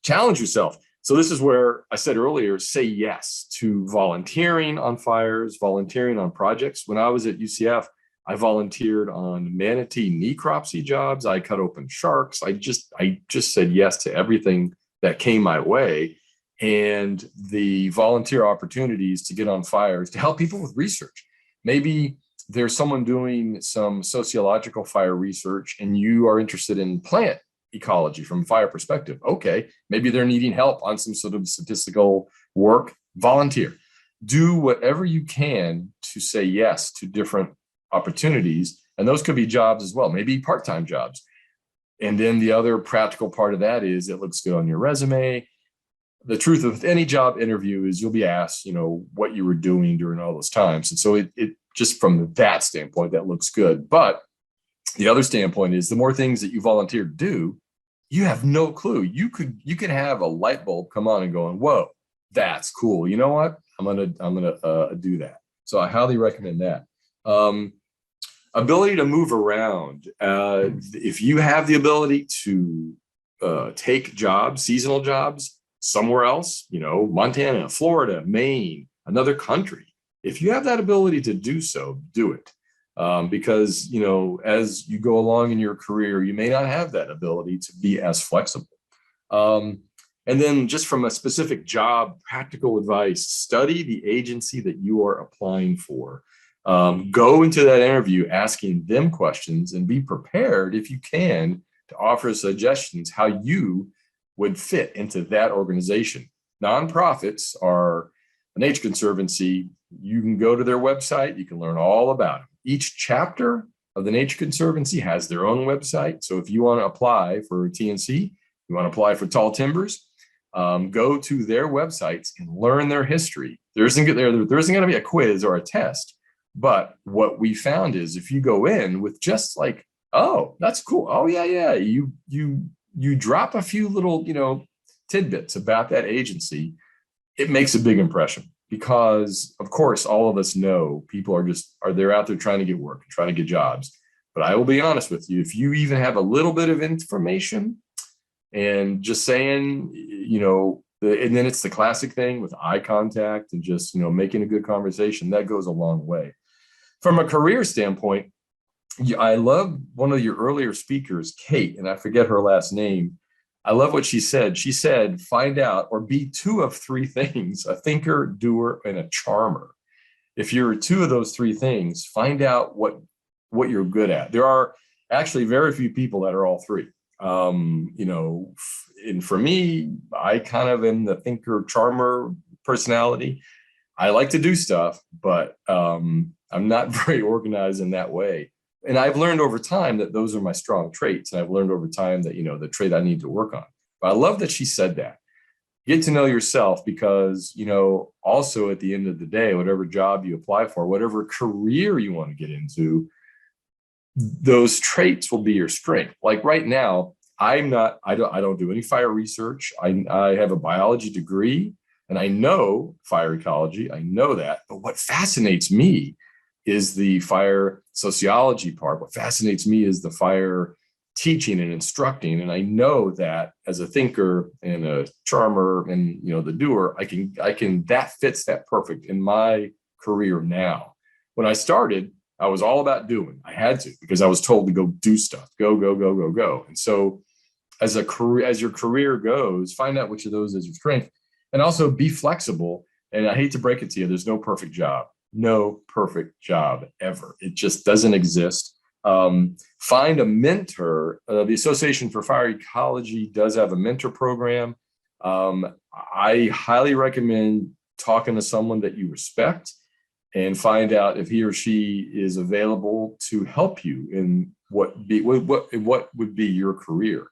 Challenge yourself. So this is where I said earlier, say yes to volunteering on fires, volunteering on projects. When I was at UCF, I volunteered on manatee necropsy jobs. I cut open sharks. I just said yes to everything that came my way. and the volunteer opportunities to get on fires to help people with research. Maybe there's someone doing some sociological fire research and you are interested in plant ecology from a fire perspective. Okay, maybe they're needing help on some sort of statistical work. Volunteer. Do whatever you can to say yes to different opportunities. And those could be jobs as well, maybe part-time jobs. And then the other practical part of that is it looks good on your resume. The truth of any job interview is you'll be asked, what you were doing during all those times. And so it just from that standpoint, that looks good. But the other standpoint is the more things that you volunteer to do, you have no clue. You could have a light bulb come on and going, whoa, that's cool. You know what? I'm gonna do that. So I highly recommend that. Ability to move around. If you have the ability to take jobs, seasonal jobs somewhere else, Montana, Florida, Maine, another country. If you have that ability to do so, do it. Because, as you go along in your career, you may not have that ability to be as flexible. And then just from a specific job, practical advice, study the agency that you are applying for. Go into that interview asking them questions and be prepared, if you can, to offer suggestions how you would fit into that organization. Nonprofits are a nature conservancy. You can go to their website. You can learn all about them. Each chapter of the Nature Conservancy has their own website. So if you want to apply for TNC, you want to apply for tall timbers, go to their websites and learn their history. There isn't going to be a quiz or a test. But what we found is if you go in with just like, oh, that's cool. Oh, yeah. You drop a few little, tidbits about that agency, it makes a big impression. Because of course, all of us know people they're out there trying to get work, trying to get jobs. But I will be honest with you, if you even have a little bit of information and just saying, and then it's the classic thing with eye contact and just, making a good conversation, that goes a long way. From a career standpoint, I love one of your earlier speakers, Kate, and I forget her last name. I love what she said. She said, find out or be two of three things: a thinker, doer, and a charmer. If you're two of those three things, find out what you're good at. There are actually very few people that are all three. And for me, I kind of am the thinker, charmer personality. I like to do stuff, but I'm not very organized in that way. And I've learned over time that those are my strong traits. And I've learned over time that, the trait I need to work on. But I love that she said that. Get to know yourself because, also at the end of the day, whatever job you apply for, whatever career you want to get into, those traits will be your strength. Like right now, I don't do any fire research. I have a biology degree and I know fire ecology. I know that. But what fascinates me is the fire sociology part. What fascinates me is the fire teaching and instructing. And I know that as a thinker and a charmer and, the doer, that fits that perfect in my career now. When I started, I was all about doing. I had to, because I was told to go do stuff, go. And so as your career goes, find out which of those is your strength and also be flexible. And I hate to break it to you, there's no perfect job. No perfect job ever. It just doesn't exist. Find a mentor. The Association for Fire Ecology does have a mentor program. I highly recommend talking to someone that you respect and find out if he or she is available to help you in what would be your career.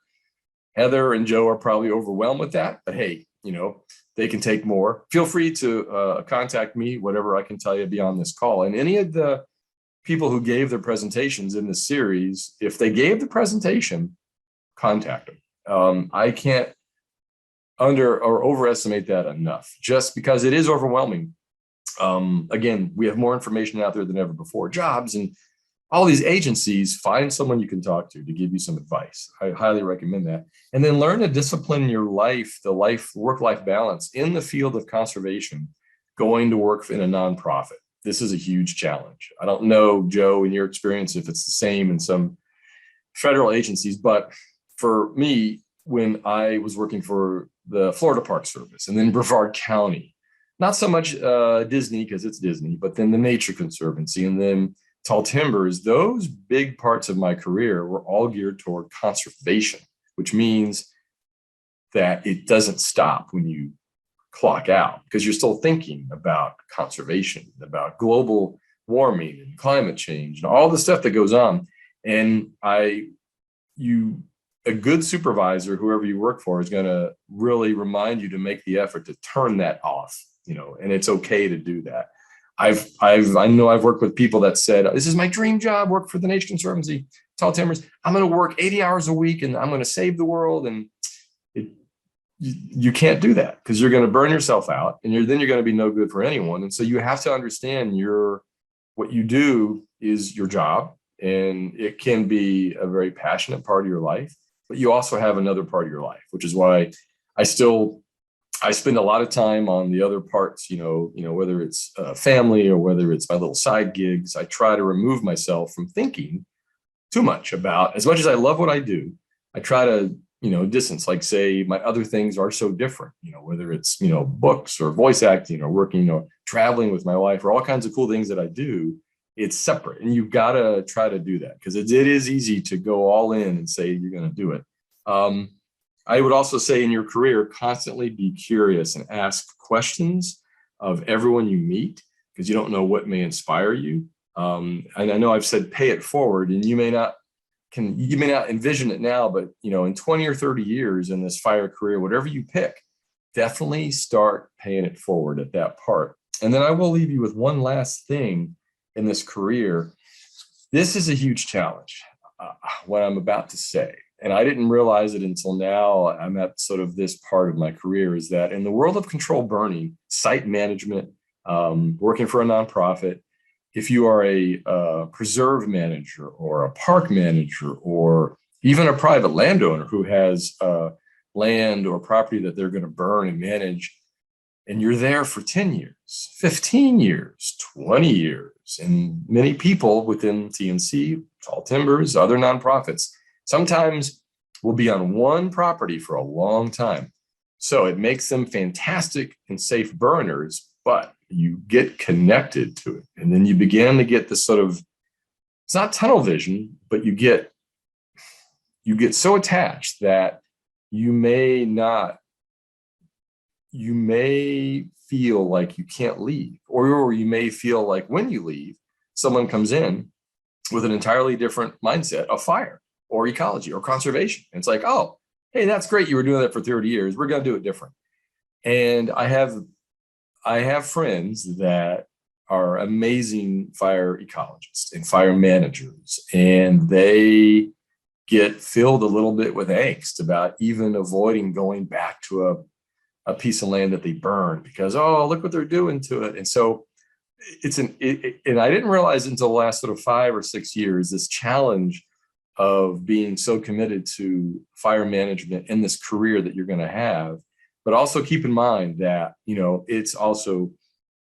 Heather and Joe are probably overwhelmed with that, but hey, they can take more. Feel free to contact me, whatever I can tell you beyond this call. And any of the people who gave their presentations in this series, if they gave the presentation, contact them. I can't under or overestimate that enough, just because it is overwhelming. Again, we have more information out there than ever before. Jobs and all these agencies, find someone you can talk to give you some advice. I highly recommend that. And then learn to discipline your life, the work-life balance in the field of conservation, going to work in a nonprofit. This is a huge challenge. I don't know, Joe, in your experience, if it's the same in some federal agencies, but for me, when I was working for the Florida Park Service, and then Brevard County. Not so much Disney, because it's Disney, but then the Nature Conservancy, and then Tall Timbers. Those big parts of my career were all geared toward conservation, which means that it doesn't stop when you clock out, because you're still thinking about conservation, about global warming and climate change and all the stuff that goes on. And a good supervisor, whoever you work for, is going to really remind you to make the effort to turn that off, and it's okay to do that. I know I've worked with people that said, this is my dream job, work for the Nature Conservancy, Tall Timbers. I'm going to work 80 hours a week and I'm going to save the world. And you can't do that, because you're going to burn yourself out, and then you're going to be no good for anyone. And so you have to understand what you do is your job, and it can be a very passionate part of your life, but you also have another part of your life, which is why I spend a lot of time on the other parts, whether it's family or whether it's my little side gigs. I try to remove myself from thinking too much about, as much as I love what I do, I try to, distance, like say my other things are so different, whether it's, books or voice acting or working or traveling with my wife or all kinds of cool things that I do. It's separate, and you've got to try to do that, because it is easy to go all in and say you're going to do it. I would also say in your career, constantly be curious and ask questions of everyone you meet, because you don't know what may inspire you. And I know I've said pay it forward, and you may not envision it now, but in 20 or 30 years in this fire career, whatever you pick, definitely start paying it forward at that part. And then I will leave you with one last thing in this career. This is a huge challenge, what I'm about to say. And I didn't realize it until now. I'm at sort of this part of my career, is that in the world of controlled burning, site management, working for a nonprofit, if you are a preserve manager or a park manager or even a private landowner who has land or property that they're going to burn and manage, and you're there for 10 years, 15 years, 20 years, and many people within TNC, Tall Timbers, other nonprofits, sometimes will be on one property for a long time. So it makes them fantastic and safe burners, but you get connected to it. And then you begin to get this sort of, it's not tunnel vision, but you get so attached that you may feel like you can't leave, or you may feel like when you leave, someone comes in with an entirely different mindset of fire or ecology or conservation. And it's like, oh, hey, that's great. You were doing that for 30 years. We're going to do it different. And I have friends that are amazing fire ecologists and fire managers, and they get filled a little bit with angst about even avoiding going back to a piece of land that they burned, because, oh, look what they're doing to it. And so and I didn't realize until the last sort of 5 or 6 years, this challenge of being so committed to fire management in this career that you're going to have. But also keep in mind that, it's also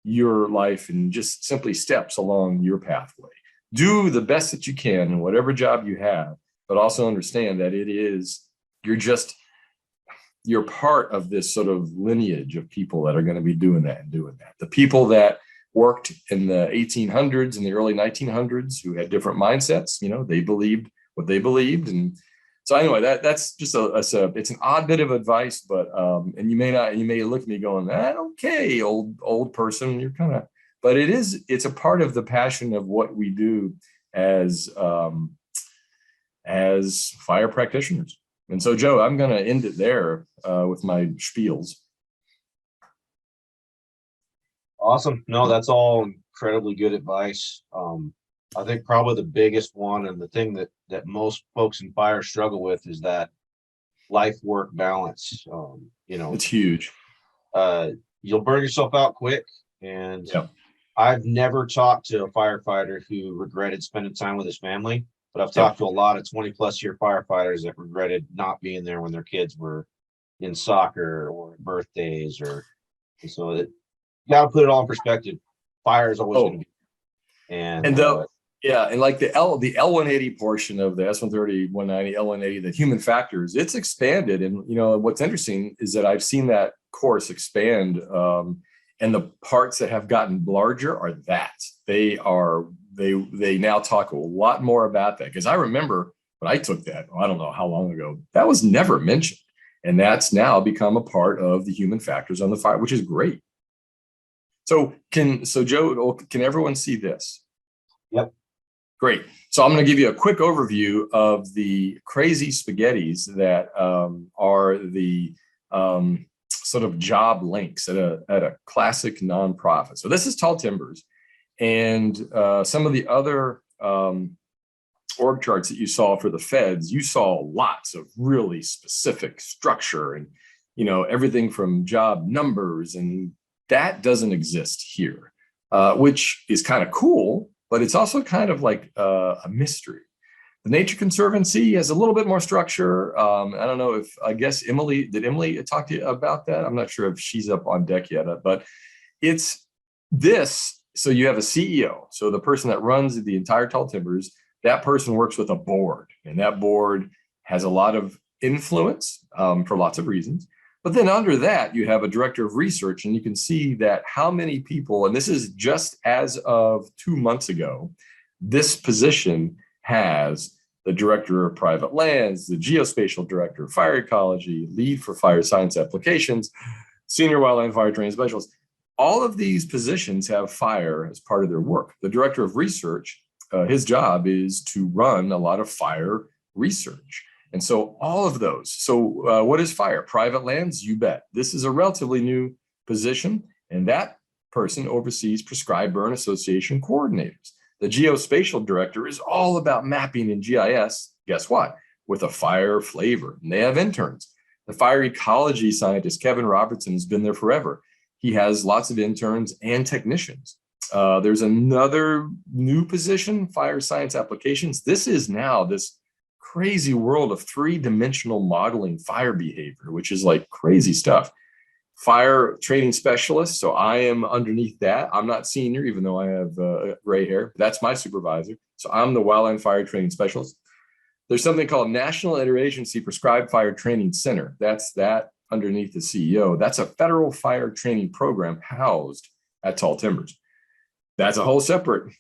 your life and just simply steps along your pathway. Do the best that you can in whatever job you have, but also understand that you're part of this sort of lineage of people that are going to be doing that and doing that. The people that worked in the 1800s and the early 1900s who had different mindsets, they believed what they believed. And so anyway, that's just it's an odd bit of advice, but and you may look at me going, okay, old person, you're kind of, but it's a part of the passion of what we do as fire practitioners. And so, Joe, I'm going to end it there with my spiels. Awesome. No, that's all incredibly good advice. I think probably the biggest one, and the thing that most folks in fire struggle with, is that life-work balance. It's huge. You'll burn yourself out quick. And Yep. I've never talked to a firefighter who regretted spending time with his family, but I've talked to a lot of 20+ year firefighters that regretted not being there when their kids were in soccer or birthdays, so that you got to put it all in perspective. Fire is always going to be, and Yeah, and like the L180 portion of the S130, 190, L180, the human factors, it's expanded. And what's interesting is that I've seen that course expand, and the parts that have gotten larger are that they now talk a lot more about that. Because I remember when I took that, I don't know how long ago, that was never mentioned, and that's now become a part of the human factors on the fire, which is great. So Joe, can everyone see this? Yep. Great. So I'm going to give you a quick overview of the crazy spaghettis that are the sort of job links at a classic nonprofit. So this is Tall Timbers, and some of the other org charts that you saw for the feds. You saw lots of really specific structure and everything from job numbers, and that doesn't exist here, which is kind of cool. But it's also kind of like a mystery. The Nature Conservancy has a little bit more structure. I don't know did Emily talk to you about that? I'm not sure if she's up on deck yet, but it's this. So you have a CEO. So the person that runs the entire Tall Timbers, that person works with a board, and that board has a lot of influence for lots of reasons. But then under that, you have a director of research, and you can see that how many people, and this is just as of 2 months ago, this position has the director of private lands, the geospatial director of fire ecology, lead for fire science applications, senior wildland fire training specialist. All of these positions have fire as part of their work. The director of research, his job is to run a lot of fire research. And so all of those. So what is fire? Private lands? You bet. This is a relatively new position, and that person oversees prescribed burn association coordinators. The geospatial director is all about mapping in GIS. Guess what? With a fire flavor. And they have interns. The fire ecology scientist, Kevin Robertson, has been there forever. He has lots of interns and technicians. There's another new position, fire science applications. This is now this crazy world of three-dimensional modeling fire behavior, which is like crazy stuff. Fire training specialist. So I am underneath that. I'm not senior, even though I have gray hair. That's my supervisor. So I'm the Wildland Fire Training Specialist. There's something called National Interagency Prescribed Fire Training Center. That's that underneath the CEO. That's a federal fire training program housed at Tall Timbers. That's a whole separate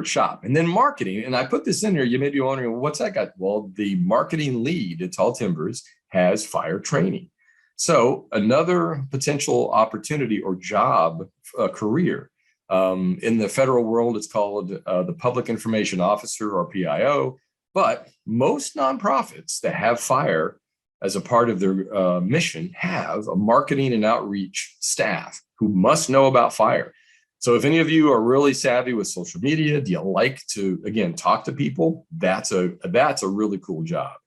shop. And then marketing, and I put this in here, you may be wondering, well, what's that got? Well, the marketing lead at Tall Timbers has fire training. So another potential opportunity or job career. In the federal world, it's called the Public Information Officer, or PIO. But most nonprofits that have fire as a part of their mission have a marketing and outreach staff who must know about fire. So if any of you are really savvy with social media, do you like to, again, talk to people? That's a really cool job,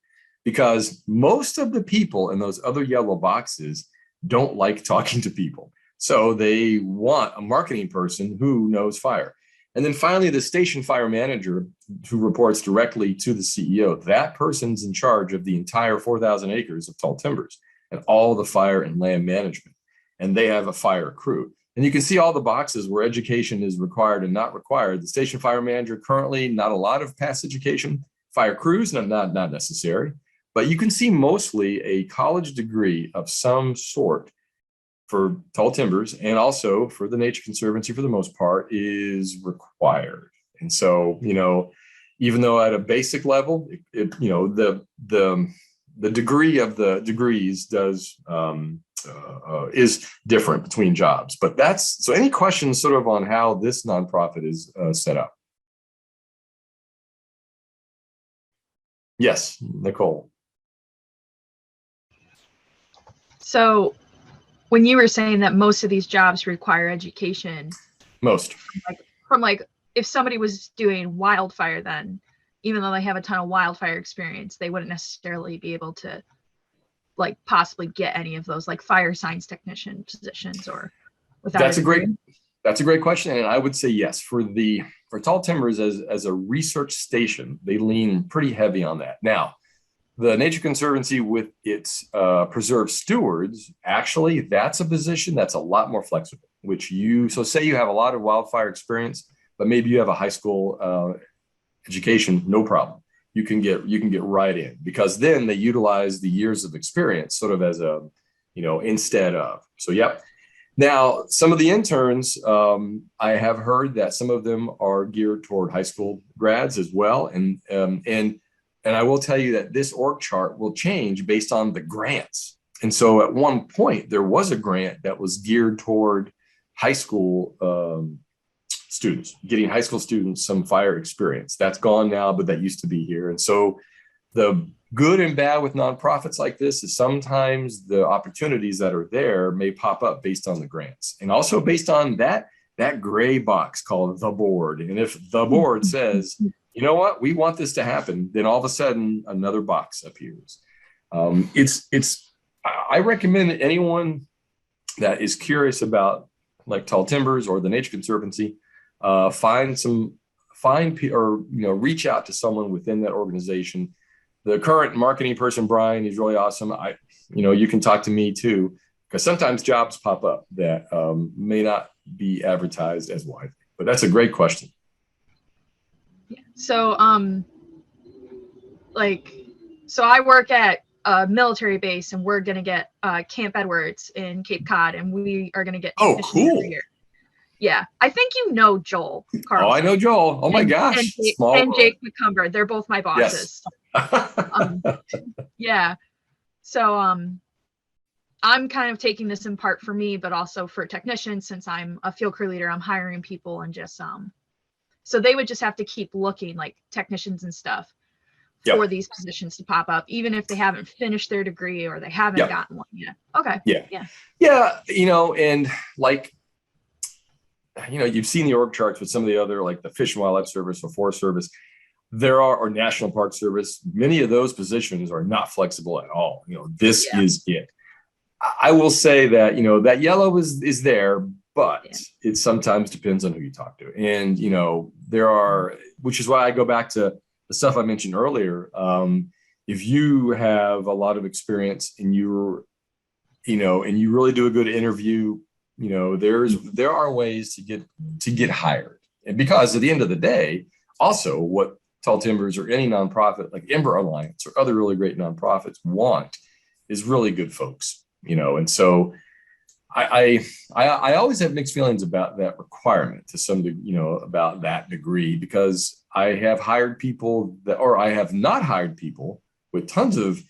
because most of the people in those other yellow boxes don't like talking to people. So they want a marketing person who knows fire. And then finally, the station fire manager, who reports directly to the CEO. That person's in charge of the entire 4,000 acres of Tall Timbers and all the fire and land management. And they have a fire crew. And you can see all the boxes where education is required and not required. The station fire manager, currently not a lot of past education. Fire crews, not necessary. But you can see mostly a college degree of some sort for Tall Timbers, and also for the Nature Conservancy for the most part, is required. And so, even though at a basic level, the degree of the degrees does is different between jobs. But that's, so any questions sort of on how this nonprofit is set up? Yes, Nicole. So when you were saying that most of these jobs require education, from if somebody was doing wildfire, then even though they have a ton of wildfire experience, they wouldn't necessarily be able to possibly get any of those fire science technician positions, or without. That's a great question. And I would say yes, for Tall Timbers as a research station, they lean pretty heavy on that. Now, the Nature Conservancy with its preserve stewards, actually, that's a position that's a lot more flexible, so say you have a lot of wildfire experience, but maybe you have a high school education, no problem. You can get right in, because then they utilize the years of experience sort of as a, instead of. So, yep. Now, some of the interns, I have heard that some of them are geared toward high school grads as well. And I will tell you that this org chart will change based on the grants. And so at one point, there was a grant that was geared toward high school students, getting high school students some fire experience. That's gone now, but that used to be here. And so the good and bad with nonprofits like this is sometimes the opportunities that are there may pop up based on the grants, and also based on that gray box called the board. And if the board says, you know what, we want this to happen, then all of a sudden another box appears. I recommend that anyone that is curious about like Tall Timbers or the Nature Conservancy, reach out to someone within that organization. The current marketing person, Brian, is really awesome. You can talk to me too, because sometimes jobs pop up that may not be advertised as widely. But that's a great question. Yeah. So, so I work at a military base, and we're gonna get Camp Edwards in Cape Cod, and we are gonna get. Oh, cool. Every year. Yeah, I think you know Joel Carlson. Oh, I know Joel. Oh my gosh. And Jake McCumber. They're both my bosses. Yes. Yeah. So I'm kind of taking this in part for me, but also for technicians, since I'm a field crew leader, I'm hiring people, and just so they would just have to keep looking, like technicians and stuff, for these positions to pop up, even if they haven't finished their degree or they haven't gotten one yet. Okay. Yeah. And like, you've seen the org charts with some of the other, like the Fish and Wildlife Service or Forest Service, or National Park Service. Many of those positions are not flexible at all. This is it. I will say that, that yellow is there, but it sometimes depends on who you talk to. And, which is why I go back to the stuff I mentioned earlier. If you have a lot of experience and you really do a good interview, there are ways to get hired. And because at the end of the day, also what Tall Timbers or any nonprofit like Ember Alliance or other really great nonprofits want is really good folks, and so I always have mixed feelings about that requirement to some degree, about that degree, because I have hired people I have not hired people with tons of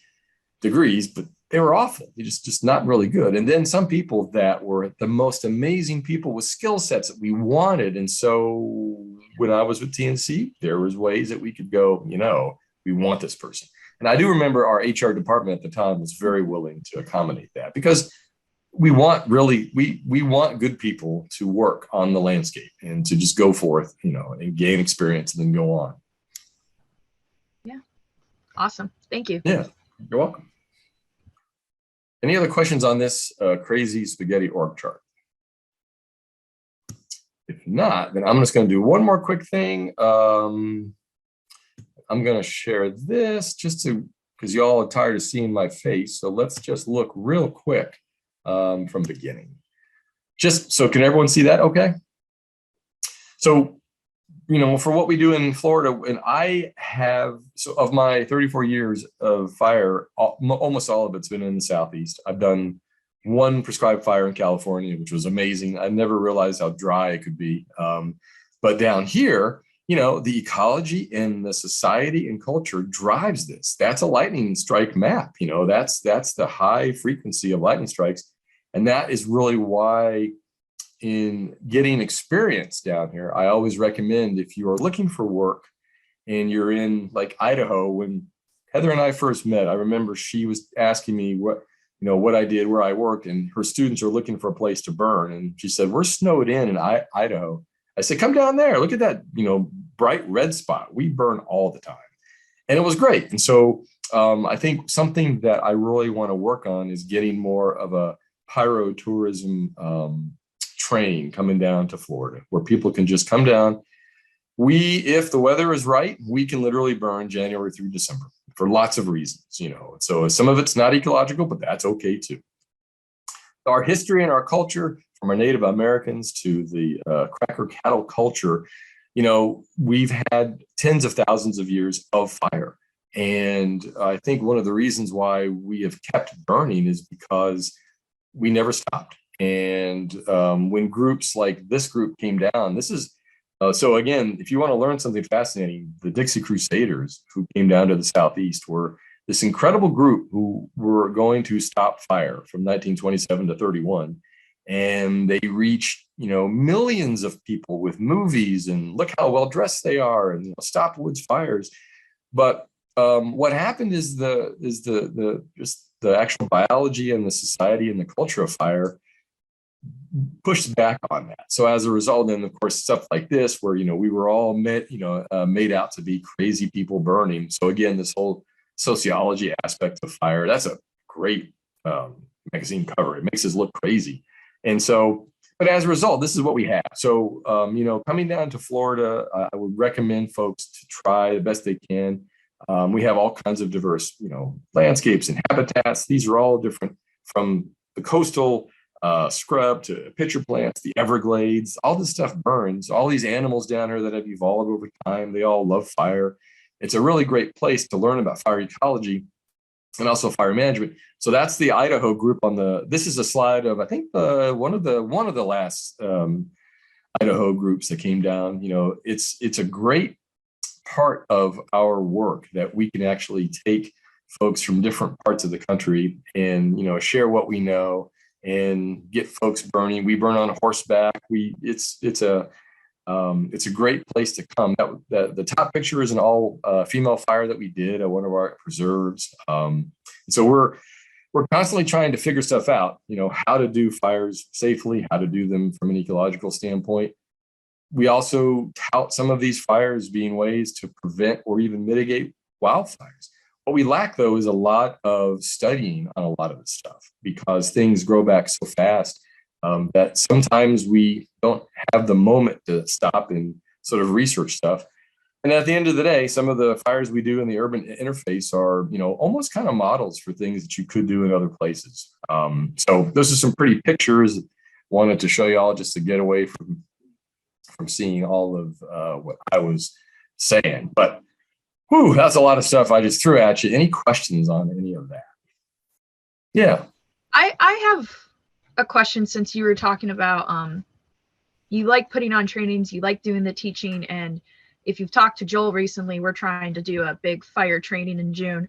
degrees, but they were awful. They just not really good. And then some people that were the most amazing people with skill sets that we wanted. And so when I was with TNC, there was ways that we could go, we want this person. And I do remember our HR department at the time was very willing to accommodate that, because we want good people to work on the landscape and to just go forth, and gain experience and then go on. Yeah. Awesome. Thank you. Yeah, you're welcome. Any other questions on this crazy spaghetti org chart? If not, then I'm just going to do one more quick thing. I'm going to share this because y'all are tired of seeing my face. So let's just look real quick from beginning. Just so can everyone see that? Okay. So, for what we do in Florida, and of my 34 years of fire, almost all of it's been in the Southeast. I've done one prescribed fire in California, which was amazing. I never realized how dry it could be. But down here, the ecology and the society and culture drives this. That's a lightning strike map. That's the high frequency of lightning strikes. And that is really why, in getting experience down here, I always recommend, if you are looking for work and you're in like Idaho, when Heather and I first met, I remember she was asking me what I did, where I worked, and her students are looking for a place to burn. And she said, we're snowed in Idaho. I said, come down there, look at that, bright red spot. We burn all the time. And it was great. And so I think something that I really want to work on is getting more of a pyrotourism train coming down to Florida, where people can just come down. If the weather is right, we can literally burn January through December for lots of reasons, So some of it's not ecological, but that's okay too. Our history and our culture, from our Native Americans to the cracker cattle culture, we've had tens of thousands of years of fire. And I think one of the reasons why we have kept burning is because we never stopped. And when groups like this group came down, this is, so again, if you want to learn something fascinating, the Dixie Crusaders who came down to the Southeast were this incredible group who were going to stop fire from 1927 to 31. And they reached, millions of people with movies and look how well dressed they are and stop woods fires. But what happened is just the actual biology and the society and the culture of fire pushed back on that. So as a result, then of course stuff like this, where we were all made out to be crazy people burning. So again, this whole sociology aspect of fire, that's a great magazine cover. It makes us look crazy. And so, but as a result, this is what we have. So coming down to Florida, I would recommend folks to try the best they can. We have all kinds of diverse landscapes and habitats. These are all different, from the coastal scrub to pitcher plants, the Everglades. All this stuff burns. All these animals down here that have evolved over time, they all love fire. It's a really great place to learn about fire ecology and also fire management. So that's the Idaho group this is a slide of, I think, one of the last Idaho groups that came down. It's a great part of our work that we can actually take folks from different parts of the country and share what we know and get folks burning. We burn on horseback. It's a great place to come. The top picture is an all female fire that we did at one of our preserves. So we're constantly trying to figure stuff out, how to do fires safely, how to do them from an ecological standpoint. We also tout some of these fires being ways to prevent or even mitigate wildfires. What we lack, though, is a lot of studying on a lot of this stuff, because things grow back so fast that sometimes we don't have the moment to stop and sort of research stuff. And at the end of the day, some of the fires we do in the urban interface are, almost kind of models for things that you could do in other places. So those are some pretty pictures. Wanted to show you all just to get away from seeing all of what I was saying. But whew, that's a lot of stuff I just threw at you. Any questions on any of that? Yeah. I have a question, since you were talking about you like putting on trainings, you like doing the teaching, and if you've talked to Joel recently, we're trying to do a big fire training in June,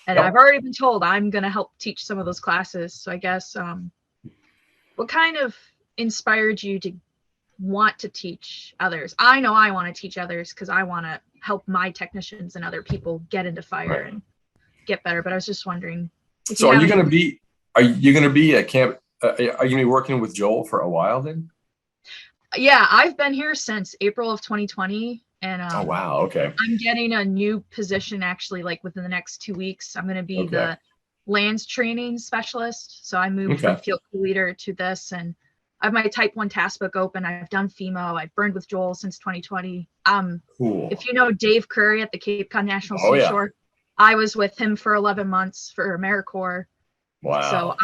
and I've already been told I'm going to help teach some of those classes. So I guess what kind of inspired you to want to teach others? I know I want to teach others because I want to help my technicians and other people get into fire and get better. But I was just wondering. So are you going to be at camp? Are you going to be working with Joel for a while then? Yeah, I've been here since April of 2020. And oh, wow. Okay. I'm getting a new position actually, like within the next 2 weeks. I'm going to be the lands training specialist. So I moved from field crew leader to this, and I have my type 1 task book open. I've done FEMO. I've burned with Joel since 2020. Cool. If you know Dave Curry at the Cape Cod National Seashore, I was with him for 11 months for AmeriCorps. Wow. So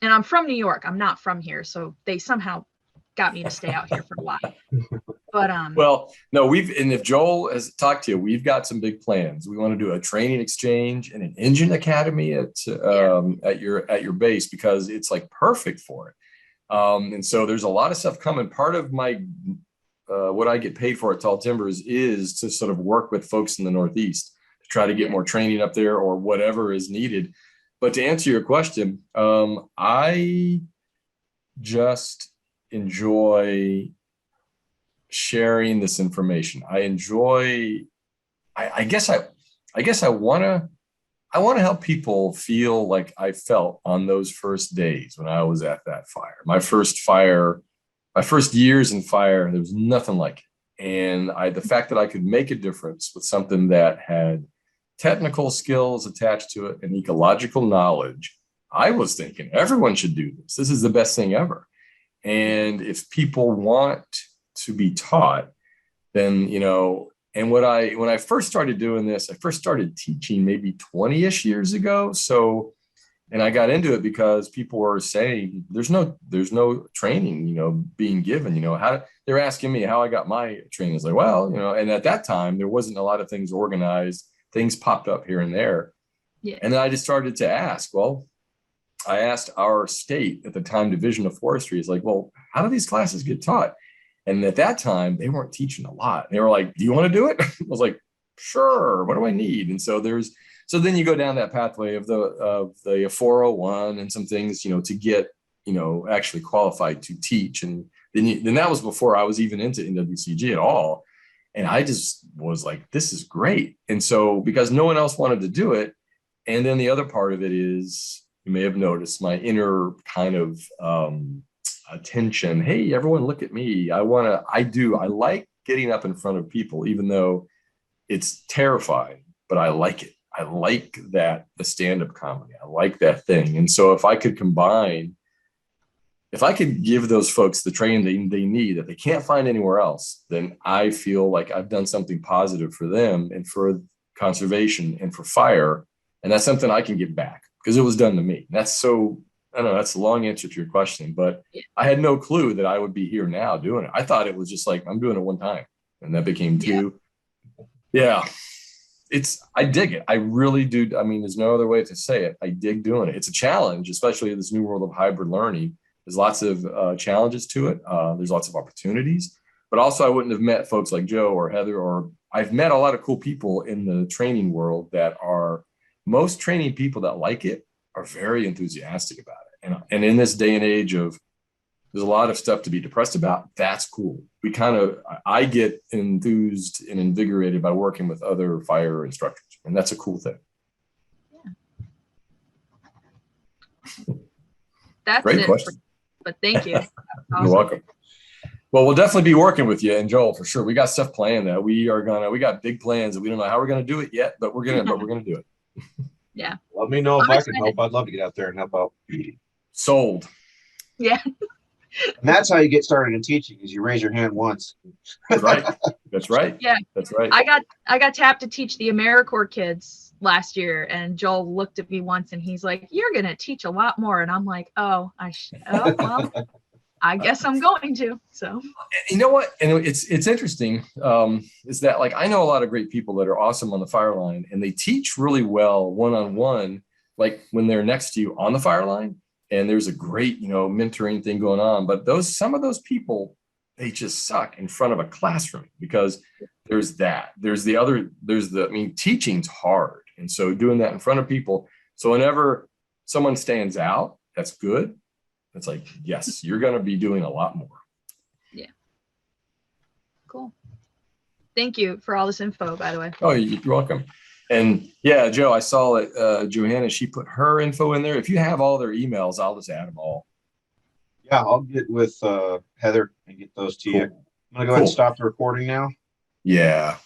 and I'm from New York. I'm not from here. So they somehow got me to stay out here for a while. But well, no, and if Joel has talked to you, we've got some big plans. We want to do a training exchange and an engine academy at your base, because it's like perfect for it. And so there's a lot of stuff coming. Part of my what I get paid for at Tall Timbers is to sort of work with folks in the Northeast to try to get more training up there or whatever is needed. But to answer your question, I just enjoy sharing this information. I guess I want to help people feel like I felt on those first days when I was at that fire. My first years in fire, there was nothing like it. And the fact that I could make a difference with something that had technical skills attached to it and ecological knowledge, I was thinking everyone should do this. This is the best thing ever. And if people want to be taught, then, and when I first started doing this, I first started teaching maybe 20-ish years ago. So, And I got into it because people were saying there's no training, being given, they're asking me how I got my training. It's like, well, and at that time there wasn't a lot of things organized. Things popped up here and there. Yeah. And then I just started to ask, well, I asked our state at the time, Division of Forestry, is like, well, how do these classes get taught? And at that time, they weren't teaching a lot. They were like, do you want to do it? I was like, sure. What do I need? And so then you go down that pathway of the 401 and some things, to get, actually qualified to teach. And then that was before I was even into NWCG at all. And I just was like, this is great. And so because no one else wanted to do it. And then the other part of it is, you may have noticed my inner kind of attention. Hey, everyone, look at me. I like getting up in front of people, even though it's terrifying, but I like it. I like the stand-up comedy. I like that thing. And so if I could give those folks the training they need that they can't find anywhere else, then I feel like I've done something positive for them and for conservation and for fire. And that's something I can give back because it was done to me. That's I don't know, that's a long answer to your question, but I had no clue that I would be here now doing it. I thought it was just like, I'm doing it one time, and that became two. Yeah. I dig it. I really do. I mean, there's no other way to say it. I dig doing it. It's a challenge, especially in this new world of hybrid learning. There's lots of challenges to it. There's lots of opportunities, but also I wouldn't have met folks like Joe or Heather, or I've met a lot of cool people in the training world that are, most training people that like it are very enthusiastic about it. And in this day and age of, there's a lot of stuff to be depressed about. That's cool. I get enthused and invigorated by working with other fire instructors, and that's a cool thing. Yeah. That's great question. But thank you. Awesome. You're welcome. Well, we'll definitely be working with you and Joel for sure. We got stuff planned that we got big plans that we don't know how we're going to do it yet, but we're going to do it. Yeah. Let me know if I can help. I'd love to get out there and help out. Sold. Yeah. And that's how you get started in teaching, is you raise your hand once. That's right. That's right. Yeah. That's right. I got tapped to teach the AmeriCorps kids last year, and Joel looked at me once and he's like, you're going to teach a lot more. And I'm like, well, I guess I'm going to. So, you know what? And it's interesting is that, like, I know a lot of great people that are awesome on the fire line, and they teach really well one-on-one, like when they're next to you on the fire line. And there's a great, mentoring thing going on. But some of those people, they just suck in front of a classroom, because there's teaching's hard. And so doing that in front of people. So whenever someone stands out, that's good. It's like, yes, you're going to be doing a lot more. Yeah. Cool. Thank you for all this info, by the way. Oh, you're welcome. And yeah, Joe, I saw that Johanna, she put her info in there. If you have all their emails, I'll just add them all. Yeah, I'll get with Heather and get those to you. I'm going to go ahead and stop the recording now. Yeah.